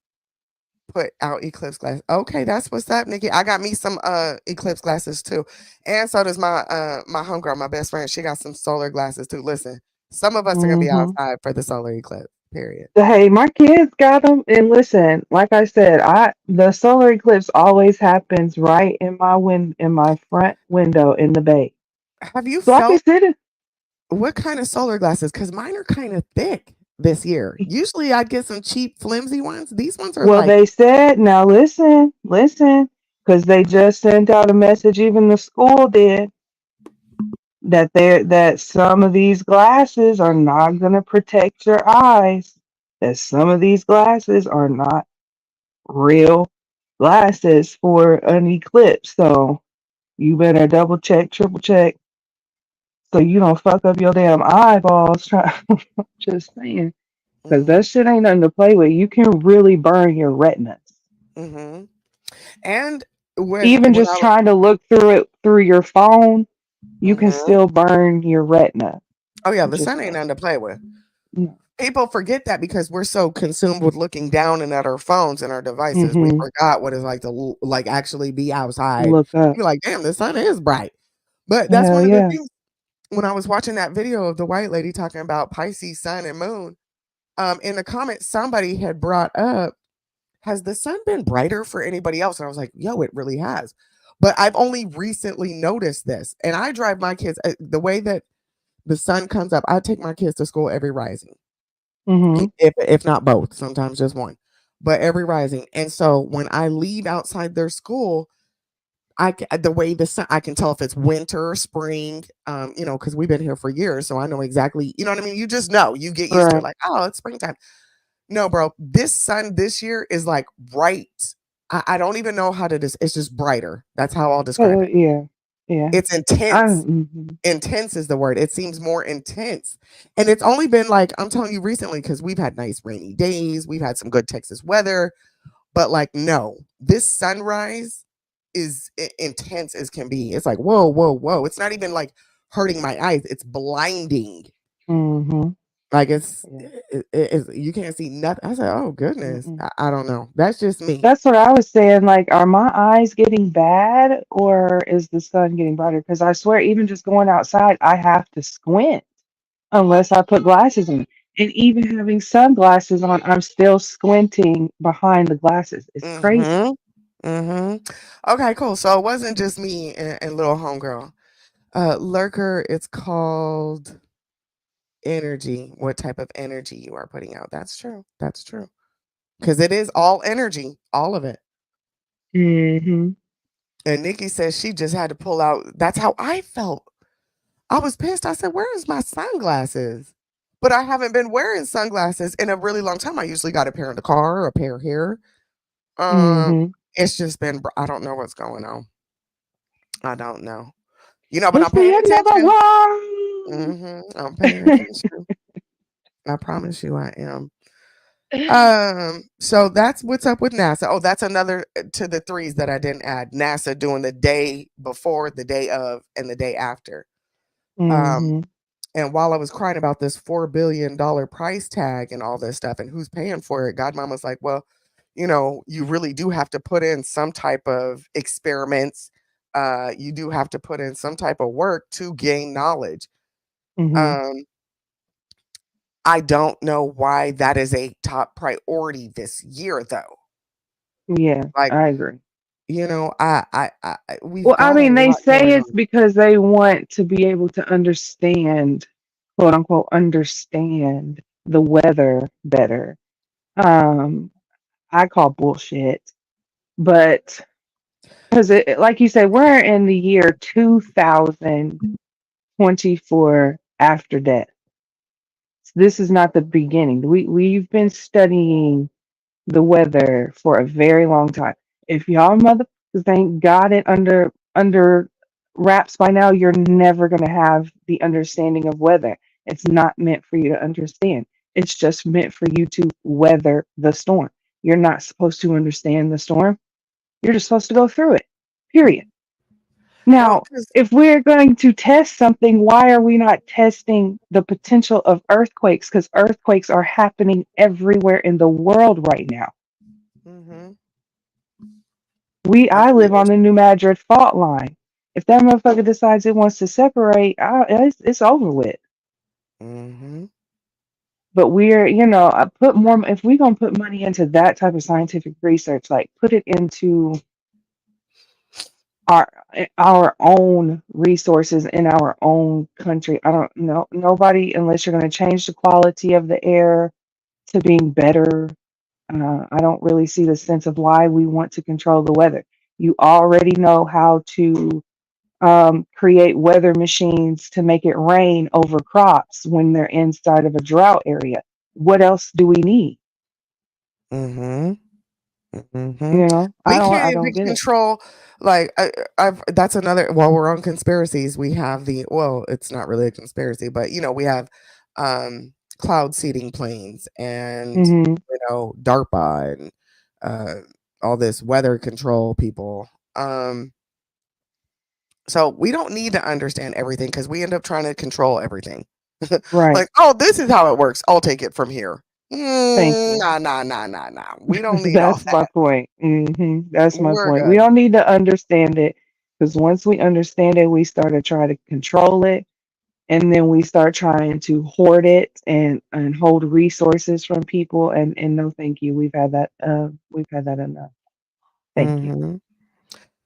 put out eclipse glasses. Okay, that's what's up, Nikki. I got me some eclipse glasses too. And so does my homegirl, my best friend. She got some solar glasses too. Listen, some of us are gonna be Mm-hmm. outside for the solar eclipse, period. Hey, my kids got them, and listen, like I said, the solar eclipse always happens right in my front window in the bay, Have you so I can felt sit in. what kind of solar glasses? Because mine are kind of thick this year. Usually I'd get some cheap, flimsy ones. These ones are Well, like, they said, now listen, because they just sent out a message, even the school did, that some of these glasses are not going to protect your eyes. That some of these glasses are not real glasses for an eclipse. So. You better double check, triple check, so you don't fuck up your damn eyeballs. Just saying, because Mm-hmm. that shit ain't nothing to play with. You can really burn your retinas. Mm-hmm. And when Even when just I trying to look through it through your phone, you can mm-hmm. still burn your retina. Oh yeah, the Just sun ain't saying. nothing to play with. No. People forget that because we're so consumed with looking down and at our phones and our devices. We Mm-hmm. forgot what it's like to like actually be outside. Look up. You're like, damn, the sun is bright. But that's Hell one of the yeah. things when I was watching that video of the white lady talking about Pisces, sun, and moon. In the comments, somebody had brought up, has the sun been brighter for anybody else? And I was like, yo, it really has. But I've only recently noticed this. And I drive my kids the way that the sun comes up. I take my kids to school every rising, Mm-hmm. if not both, sometimes just one, but every rising. And so when I leave outside their school, the way the sun, I can tell if it's winter or spring, because we've been here for years, so I know exactly, you know what I mean? You just know, you get used to it, Right. like, oh, it's springtime. No, bro, this sun this year is like bright. I don't even know how to it's just brighter. That's how I'll describe it. Yeah. Yeah. It's intense. Mm-hmm. Intense is the word. It seems more intense. And it's only been like, I'm telling you recently, because we've had nice rainy days, we've had some good Texas weather, but like, no, this sunrise is intense as can be. It's like, whoa, whoa, whoa. It's not even like hurting my eyes, it's blinding. Mm-hmm. Like Yeah. you can't see nothing. I said, oh goodness. Mm-mm. I don't know. That's just me. That's what I was saying. Like, are my eyes getting bad or is the sun getting brighter? Because I swear, even just going outside, I have to squint unless I put glasses on. And even having sunglasses on, I'm still squinting behind the glasses. It's crazy. Mm-hmm. Mm-hmm. Okay, cool. So it wasn't just me and little homegirl. Lurker, it's called energy. What type of energy you are putting out. That's true. That's true. Because it is all energy, all of it. Mm-hmm. And Nikki says she just had to pull out. That's how I felt. I was pissed. I said, where is my sunglasses? But I haven't been wearing sunglasses in a really long time. I usually got a pair in the car or a pair here. Um, Mm-hmm. it's just been, I don't know what's going on. I don't know. But It's I'm the paying end of the attention. world. I'm paying attention. I promise you I am. So that's what's up with NASA. Oh, that's another to the threes that I didn't add. NASA doing the day before, the day of, and the day after. Um, Mm-hmm. and while I was crying about this $4 billion price tag and all this stuff and who's paying for it, Godmama's like, well, you really do have to put in some type of experiments. You do have to put in some type of work to gain knowledge. Mm-hmm. Um, I don't know why that is a top priority this year, though. Yeah, Like, I agree. we've Well, I got a mean, they lot say going it's on. because they want to be able to understand, quote unquote, understand the weather better. Um, I call bullshit, but because like you said, we're in the year 2024 after death. This is not the beginning. We've been studying the weather for a very long time. If y'all motherfuckers ain't got it under wraps by now, you're never gonna have the understanding of weather. It's not meant for you to understand. It's just meant for you to weather the storm. You're not supposed to understand the storm. You're just supposed to go through it. Period. Well, Now, 'cause if we're going to test something, why are we not testing the potential of earthquakes? Because earthquakes are happening everywhere in the world right now. mhm, I live on it's the New Madrid fault line. If that motherfucker decides it wants to separate, it's over with. mhm, But I put more. If we're gonna put money into that type of scientific research, like put it into our our own resources in our own country. I don't know nobody unless you're going to change the quality of the air to being better. I don't really see the sense of why we want to control the weather. You already know how to create weather machines to make it rain over crops when they're inside of a drought area. What else do we need? mhm. Hmm. I We don't can't I even don't get it. control. Like, that's another. While we're on conspiracies, we have the. Well, it's not really a conspiracy, but we have cloud seeding planes, and Hmm. DARPA, and uh, all this weather control people. So we don't need to understand everything because we end up trying to control everything. Right. Like, oh, this is how it works. I'll take it from here. Thank you. Nah, nah, nah, nah, nah. We don't need all That's my that. point. That's my We're point. We good. don't need to understand it because once we understand it, we start to try to control it, and then we start trying to hoard it and hold resources from people. And no, thank you. We've had that enough. Thank you. Hmm.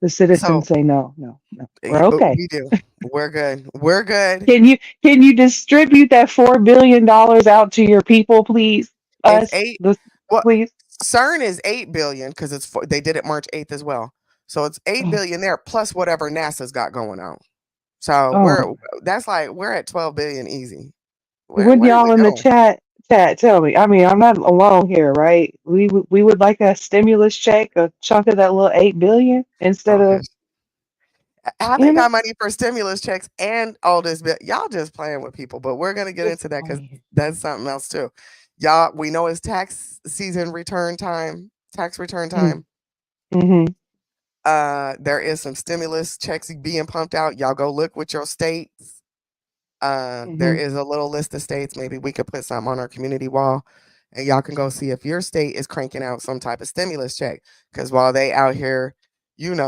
The So citizens say no, no, no. We're okay. we do. We're good. We're good. Can you distribute that $4 billion out to your people, please? It's Us, eight. the Well, please. CERN is 8 billion because they did it March 8th as well. So it's 8 billion there plus whatever NASA's got going on. So Oh, we're at 12 billion easy. would Where are we y'all in the going? chat tell me? I mean, I'm not alone here, right? We would like a stimulus check, a chunk of that little 8 billion instead Oh, of how they you know. got money for stimulus checks and all this bill. Y'all just playing with people, but we're gonna get Just into that because playing. that's something else too. Y'all, we know it's tax season return time, tax return Mm, time. mm-hmm, There is some stimulus checks being pumped out. Y'all go look with your states. There mm-hmm. is a little list of states. Maybe we could put some on our community wall, and y'all can go see if your state is cranking out some type of stimulus check. Because while they out here,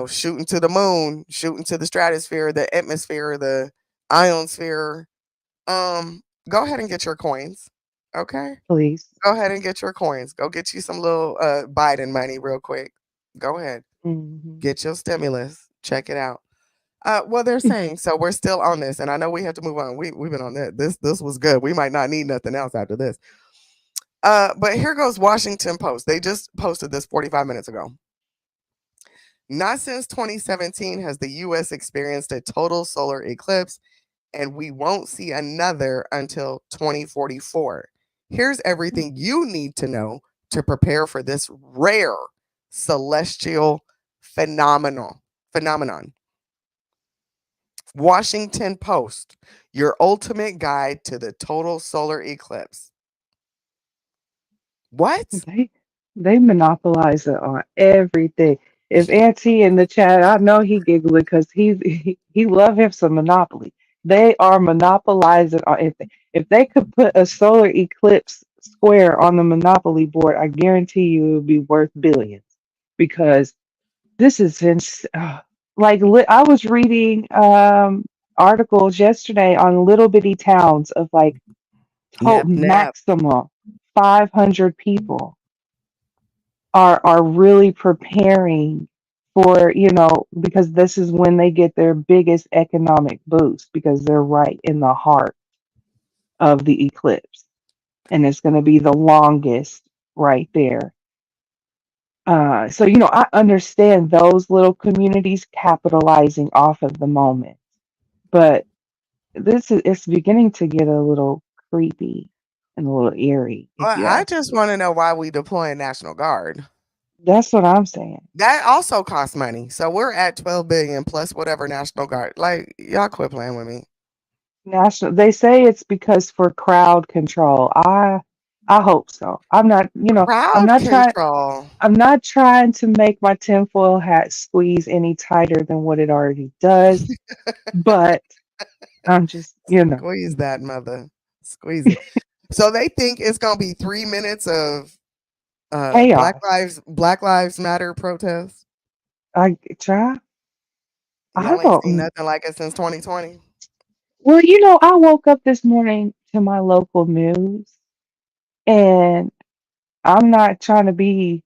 shooting to the moon, shooting to the stratosphere, the atmosphere, the ionosphere, go ahead and get your coins. Okay, Please. go ahead and get your coins. Go get you some little Biden money real quick. Go ahead, Mm-hmm. get your stimulus. Check it out. Well, they're saying so. We're still on this, and I know we have to move on. We've been on that. This was good. We might not need nothing else after this. But here goes Washington Post. They just posted this 45 minutes ago. Not since 2017 has the U.S. experienced a total solar eclipse, and we won't see another until 2044. Here's everything you need to know to prepare for this rare celestial phenomenon. Washington Post, your ultimate guide to the total solar eclipse. What? They they monopolize it on everything. If Auntie in the chat, I know he giggling because he love him some Monopoly. They are monopolizing on if they could put a solar eclipse square on the Monopoly board, I guarantee you it would be worth billions because this is I was reading articles yesterday on little bitty towns of like Nap, nap. maximum 500 people are really preparing for, because this is when they get their biggest economic boost because they're right in the heart of the eclipse and it's going to be the longest right there. So, I understand those little communities capitalizing off of the moment, but it's beginning to get a little creepy and a little eerie, if Well, you I ask just me. want to know why we deploying National Guard. That's what I'm saying. That also costs money. So we're at 12 billion plus whatever National Guard. Like, y'all quit playing with me. National, they say it's because for crowd control. I hope so. I'm not, I'm Crowd not trying control. I'm not trying to make my tinfoil hat squeeze any tighter than what it already does, but I'm just, Squeeze that mother. Squeeze it. So they think it's gonna be 3 minutes of chaos. Black Lives Matter protests. I try. I Y'all ain't seen don't. nothing like it since 2020. Well, I woke up this morning to my local news, and I'm not trying to be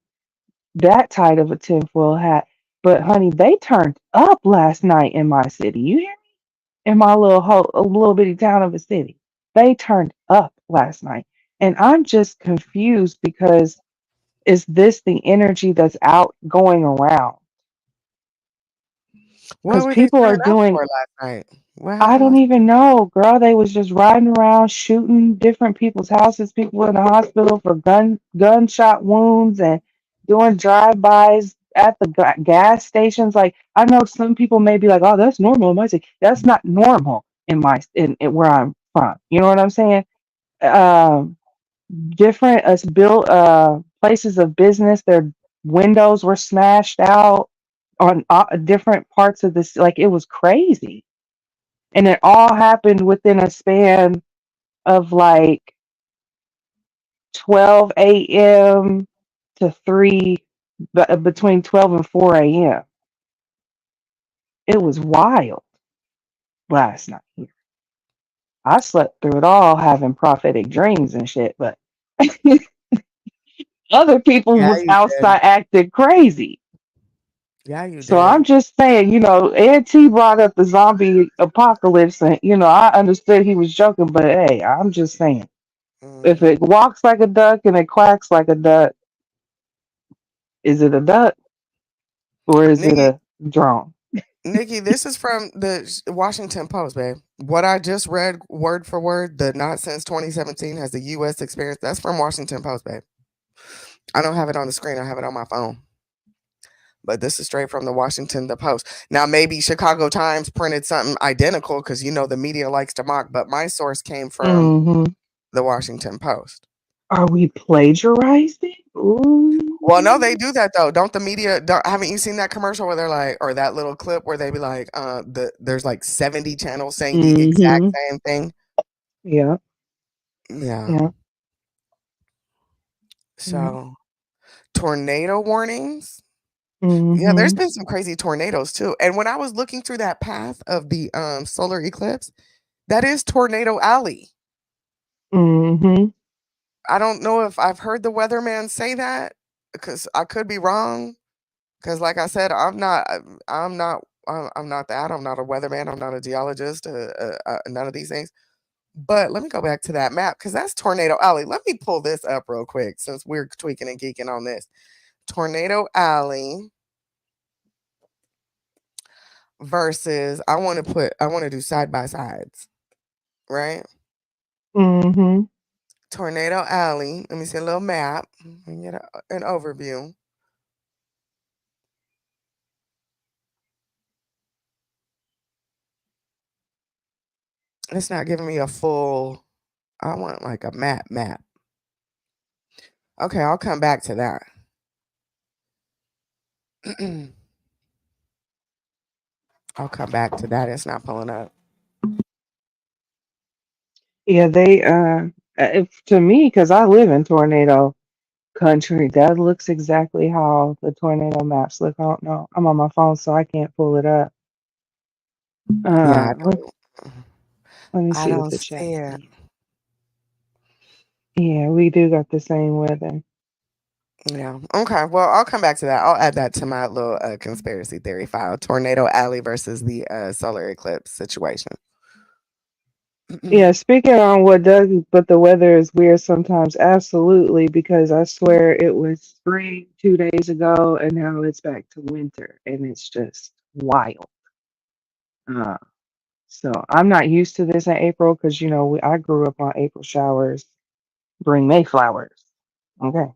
that tight of a tinfoil hat, but honey, they turned up last night in my city. You hear me? In my a little bitty town of a city, they turned up last night, and I'm just confused because is this the energy that's out going around? What Because were they people are turning up doing for last night? What I happened don't last even know, girl. They was just riding around shooting different people's houses, people in the hospital for gunshot wounds, and doing drive-bys at the gas stations. Like I know some people may be like, "Oh, that's normal." In my city, that's not normal in where I'm from. You know what I'm saying? Um, different built places of business. Their windows were smashed out on different parts of this. Like it was crazy, and it all happened within a span of like 12 a.m. to 3, between 12 and 4 a.m. It was wild last night. I slept through it all having prophetic dreams and shit, but other people Yeah, was you did. outside acting crazy. Yeah, you So did. I'm just saying, Ed T brought up the zombie apocalypse, and I understood he was joking, but hey, I'm just saying, if Hmm. it walks like a duck and it quacks like a duck, is it a duck or is it Nikki, a drone? Nikki, this is from the Washington Post, babe. What I just read word for word, the not since 2017 has the U.S. experience. That's from Washington Post, babe. I don't have it on the screen. I have it on my phone. But this is straight from the Washington the Post. Now, maybe Chicago Times printed something identical because the media likes to mock. But my source came from Hmm. the Washington Post. Are we plagiarizing? Well, no, they Ooh. do that though. Don't the media? Haven't you seen that commercial where they're like, or that little clip where they be like, there's like 70 channels saying the exact Hmm. same thing. Yeah. Yeah. Yeah. Yeah. So tornado warnings. Yeah, there's Hmm. been some crazy tornadoes too. And when I was looking through that path of the solar eclipse, that is Tornado Alley. Hmm. I don't know if I've heard the weatherman say that because I could be wrong. Because, like I said, I'm not that. I'm not a weatherman. I'm not a geologist. None of these things. But let me go back to that map because that's Tornado Alley. Let me pull this up real quick since we're tweaking and geeking on this. Tornado Alley versus I want to do side by sides, right? Hmm. Tornado Alley. Let me see a little map. Let me get an overview. It's not giving me a full. I want like a map. Okay, I'll come back to that. I'll come back to that. It's not pulling up. Yeah, they to me, because I live in tornado country, that looks exactly how the tornado maps look. I don't know. I'm on my phone, so I can't pull it up. Yeah, Let, let me I see what don't the chat see it. says. Yeah, we do got the same weather. Yeah. Okay. Well, I'll come back to that. I'll add that to my little conspiracy theory file. Tornado Alley versus the solar eclipse situation. Yeah, speaking on what does, but the weather is weird sometimes. Absolutely, because I swear it was spring 2 days ago, and now it's back to winter, and it's just wild. Uh, so I'm not used to this in April because I grew up on April showers bring Mayflowers. Okay,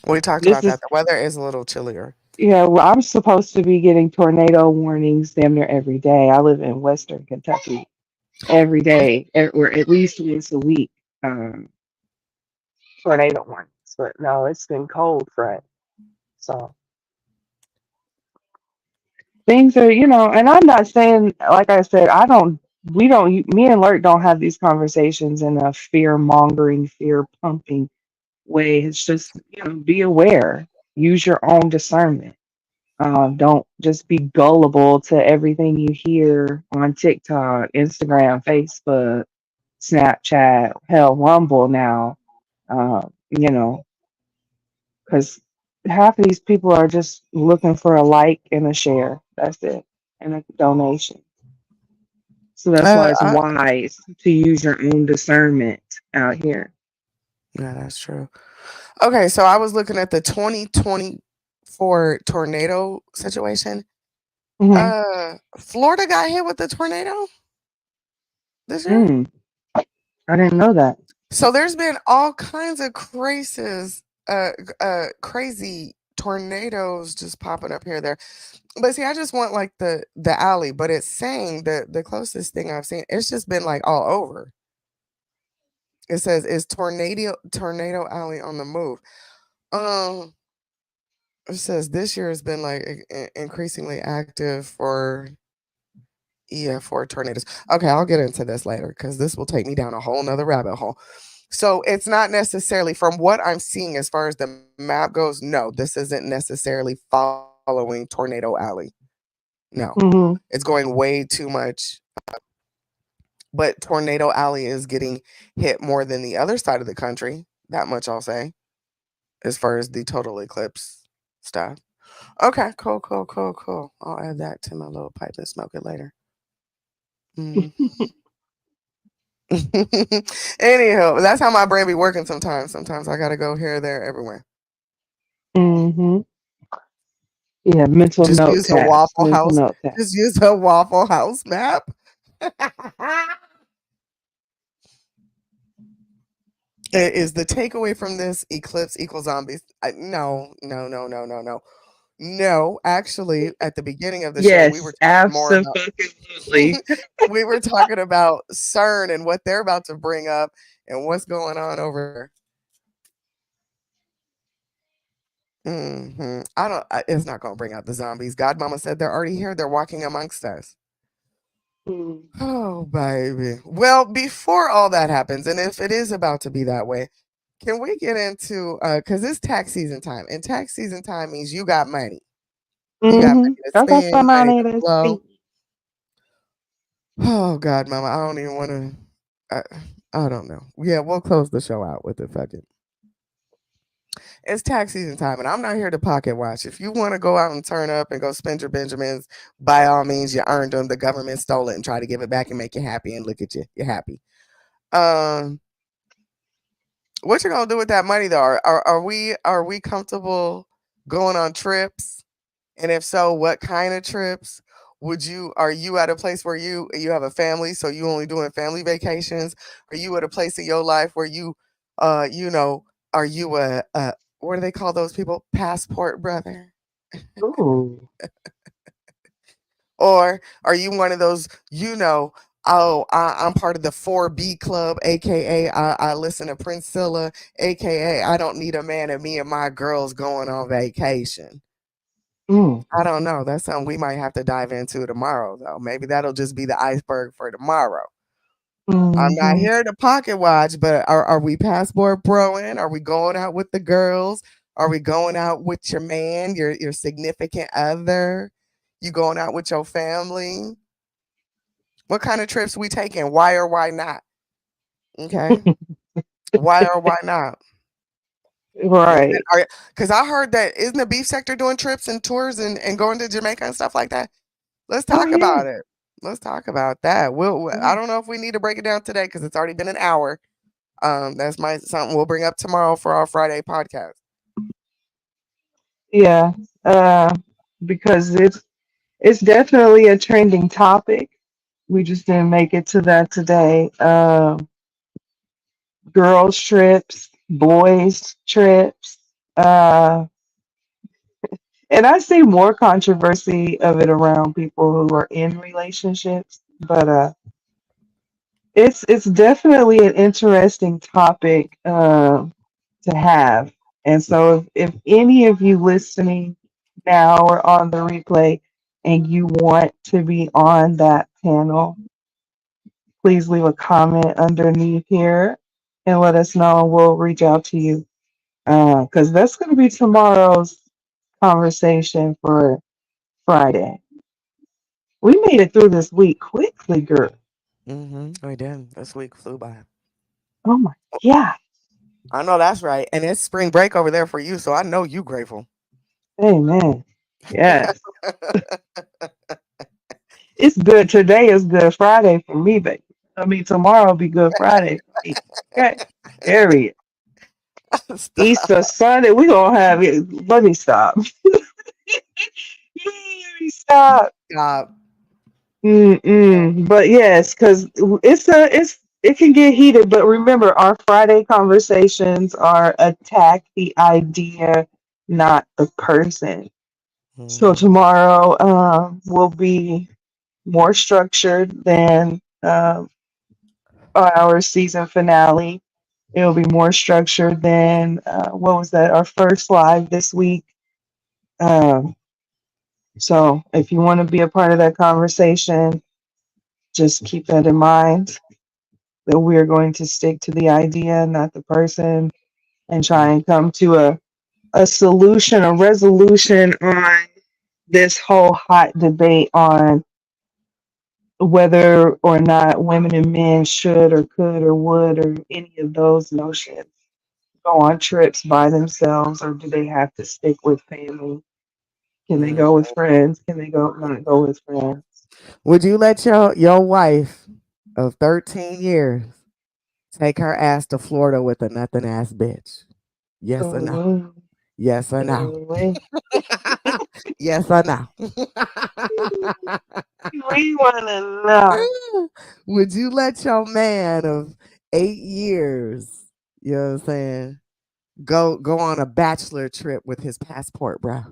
We talked this about that. is The weather is a little chillier. yeah. Well, I'm supposed to be getting tornado warnings damn near every day. I live in Western Kentucky. Every day, or at least once a week. Um, Tornado warnings, but no, it's been cold front. So things are, and I'm not saying, like I said, we don't, me and Lurk don't have these conversations in a fear mongering, fear pumping way. It's just, be aware, use your own discernment. Don't just be gullible to everything you hear on TikTok, Instagram, Facebook, Snapchat, hell, Rumble now. You know, because half of these people are just looking for a like and a share. That's it, and a donation. So that's why it's I, wise to use your own discernment out here. yeah, that's true. Okay, so I was looking at the 2024 tornado situation. Hmm. Florida got hit with the tornado this year. Mm, I didn't know that. So there's been all kinds of crises crazy tornadoes just popping up here there. But see, I just want like the alley, but it's saying the closest thing I've seen, it's just been like all over. It says is tornado alley on the move. Um, it says this year has been like increasingly active for for tornadoes. Okay, I'll get into this later because this will take me down a whole nother rabbit hole. So it's not necessarily from what I'm seeing as far as the map goes. No, this isn't necessarily following Tornado Alley. No, Mm-hmm. it's going way too much. But Tornado Alley is getting hit more than the other side of the country. That much I'll say, as far as the total eclipse stuff. Okay, cool, cool, cool, cool. I'll add that to my little pipe and smoke it later. Mm. Anyhow, that's how my brain be working sometimes. Sometimes I gotta go here, there, everywhere. Mm-hmm. Yeah, mental Just note use a task. Waffle Mental House. note task. Just use a Waffle House map. Is the takeaway from this eclipse equals zombies? No, no, no, no, no, no. No, actually, at the beginning of the show, we were Yes, talking more about absolutely. we were talking about CERN and what they're about to bring up and what's going on over there. I don't. It's not going to bring out the zombies. Godmomma said they're already here. They're walking amongst us. Mm. Oh, baby. Well, before all that happens, and if it is about to be that way, can we get into because it's tax season time, and tax season time means you got money. You got Mm-hmm. money to I got spend, some money money to to flow. speak. Oh God, Mama, I don't even want to. I don't know. Yeah, we'll close the show out with it. Fuck it. It's tax season time, and I'm not here to pocket watch. If you want to go out and turn up and go spend your Benjamins, by all means, you earned them. The government stole it and try to give it back and make you happy. And look at you, you're happy. Um, what you gonna do with that money though? Are we comfortable going on trips? And if so, what kind of trips? Are you at a place where you have a family, so you only doing family vacations? Are you at a place in your life where you know, are you a what do they call those people? Passport brother? Ooh. Or are you one of those, oh, I'm part of the 4B club, aka I listen to Priscilla, aka I don't need a man and me and my girls going on vacation. Mm. I don't know. That's something we might have to dive into tomorrow, though. Maybe that'll just be the iceberg for tomorrow. I'm not Mm-hmm. here to pocket watch, but are we passport broing? Are we going out with the girls? Are we going out with your man, your significant other? You going out with your family? What kind of trips we taking? Why or why not? Okay. Why or why not? Right. Because I heard that isn't the beef sector doing trips and tours and going to Jamaica and stuff like that? Let's Oh talk yeah. about it. Let's talk about that. I don't know if we need to break it down today because it's already been an hour. That's something we'll bring up tomorrow for our Friday podcast. Yeah. Uh, because it's definitely a trending topic. We just didn't make it to that today. Girls trips, boys trips. Uh, and I see more controversy of it around people who are in relationships, but it's definitely an interesting topic to have. And so if any of you listening now or on the replay and you want to be on that panel, please leave a comment underneath here and let us know. We'll reach out to you because that's going to be tomorrow's conversation for Friday. We made it through this week quickly, girl. We did. This week flew by. Oh my God. I know that's right. And it's spring break over there for you, so I know you grateful. Amen. Yes. It's good. Today is Good Friday for me, baby. I mean, tomorrow will be Good Friday for me. Okay. Period. Stop. Easter Sunday, we gonna have it. Let me stop. Let me stop. Stop. Mm-mm. But yes, because it's it can get heated, but remember, our Friday conversations are attack the idea, not the person. So Mhm. tomorrow will be more structured than our season finale. It'll be more structured than what was that? Our first live this week. Um, so if you want to be a part of that conversation, just keep that in mind that we're going to stick to the idea, not the person, and try Yeah. and come to a solution, a resolution on this whole hot debate on whether or not women and men should or could or would or any of those notions go on trips by themselves, or do they have to stick with family? Can they Mm. go with friends? Can they go not go with friends? Would you let your wife of 13 years take her ass to Florida with a nothing ass bitch? Yes or no? Mm, Yes or no? mm, Yes or no? we want to know. Would you let your man of 8 years, you know what I'm saying, go on a bachelor trip with his passport, bro?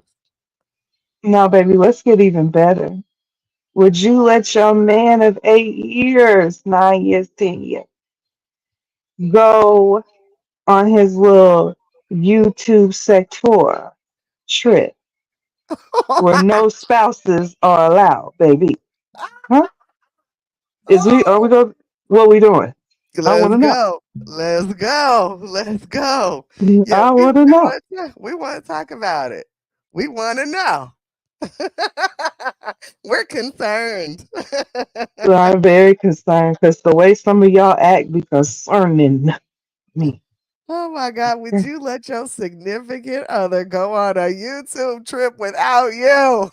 No, baby, let's get even better. Would you let your man of 8 years, 9 years, 10 years, go on his little YouTube sector trip where no spouses are allowed, baby? Huh? Are we going? What we doing? I want Let's to know. go. Let's go. Let's go. Yeah, I we want to we know. want to we want to talk about it. We want to know. We're concerned. So I'm very concerned because the way some of y'all act be concerning me. Oh my God, would you let your significant other go on a YouTube trip without you?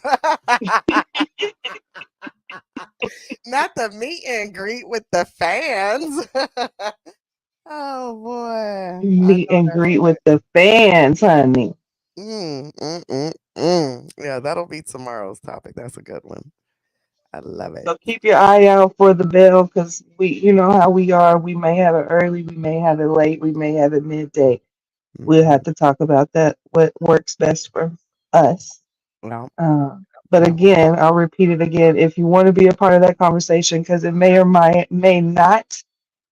Not the meet and greet with the fans. Oh boy. I Meet know and that's greet with right. the fans, honey. Yeah, that'll be tomorrow's topic. That's a good one. I love it. So keep your eye out for the bell because you know how we are. We may have it early, we may have it late, we may have it midday. We'll Mhm. have to talk about that. What works best for us. Well, Uh, but well, again, I'll repeat it again. If you want to be a part of that conversation, because it may or may not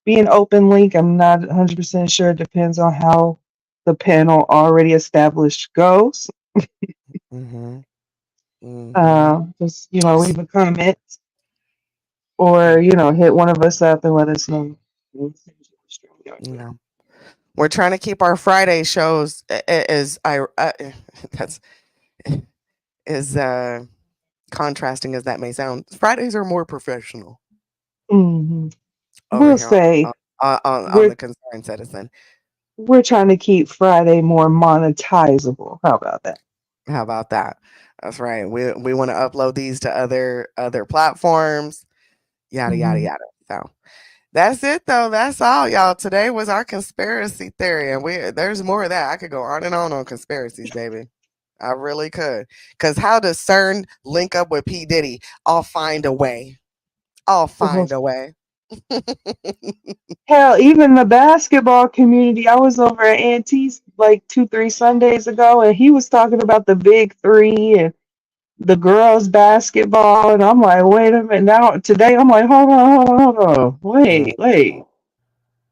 be an open link. I'm not 100% sure. It depends on how the panel already established goes. mhm, mhm. Just leave a comment or hit one of us up and let us know. Yeah. We're trying to keep our Friday shows as I that's as contrasting as that may sound. Fridays are more professional Hmm. over We'll here say on we're the concerned citizen. we're trying to keep Friday more monetizable. How about that? How about that? That's right. We want to upload these to other platforms. Yada yada Mhm. yada. So that's it though. That's all, y'all. Today was our conspiracy theory, and there's more of that. I could go on and on conspiracies, baby. I really could. Cause how does CERN link up with P Diddy? I'll find a way. I'll Well, find a way. hell, even the basketball community. I was over at Auntie's like 2, 3 Sundays ago, and he was talking about the big three and the girls basketball, and I'm like, wait a minute. Now today, I'm like, hold on, Mm, wait,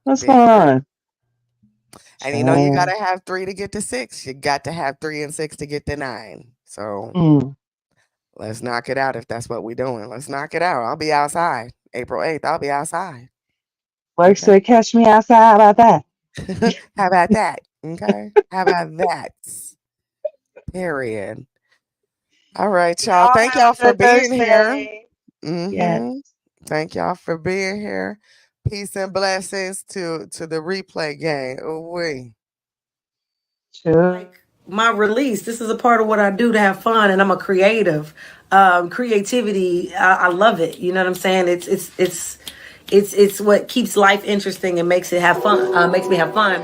what's big going three. on? And you know you Child. gotta have 3 to get to 6. You got to have 3 and 6 to get to 9. So Mm. let's knock it out if that's what we're doing. Let's knock it out. I'll be outside. April 8th, I'll be outside. Like Okay. said, catch me outside. How about that? How about that? Okay. How about that? Period. All right, y'all. Y'all Thank have y'all a for good being here. Thursday. Yes. Hmm. Thank y'all for being here. Peace and blessings to the replay gang. Away. Sure. Like my release, this is a part of what I do to have fun, and I'm a creative. Creativity, I love it. You know what I'm saying? It's what keeps life interesting and makes it have fun. Makes me have fun.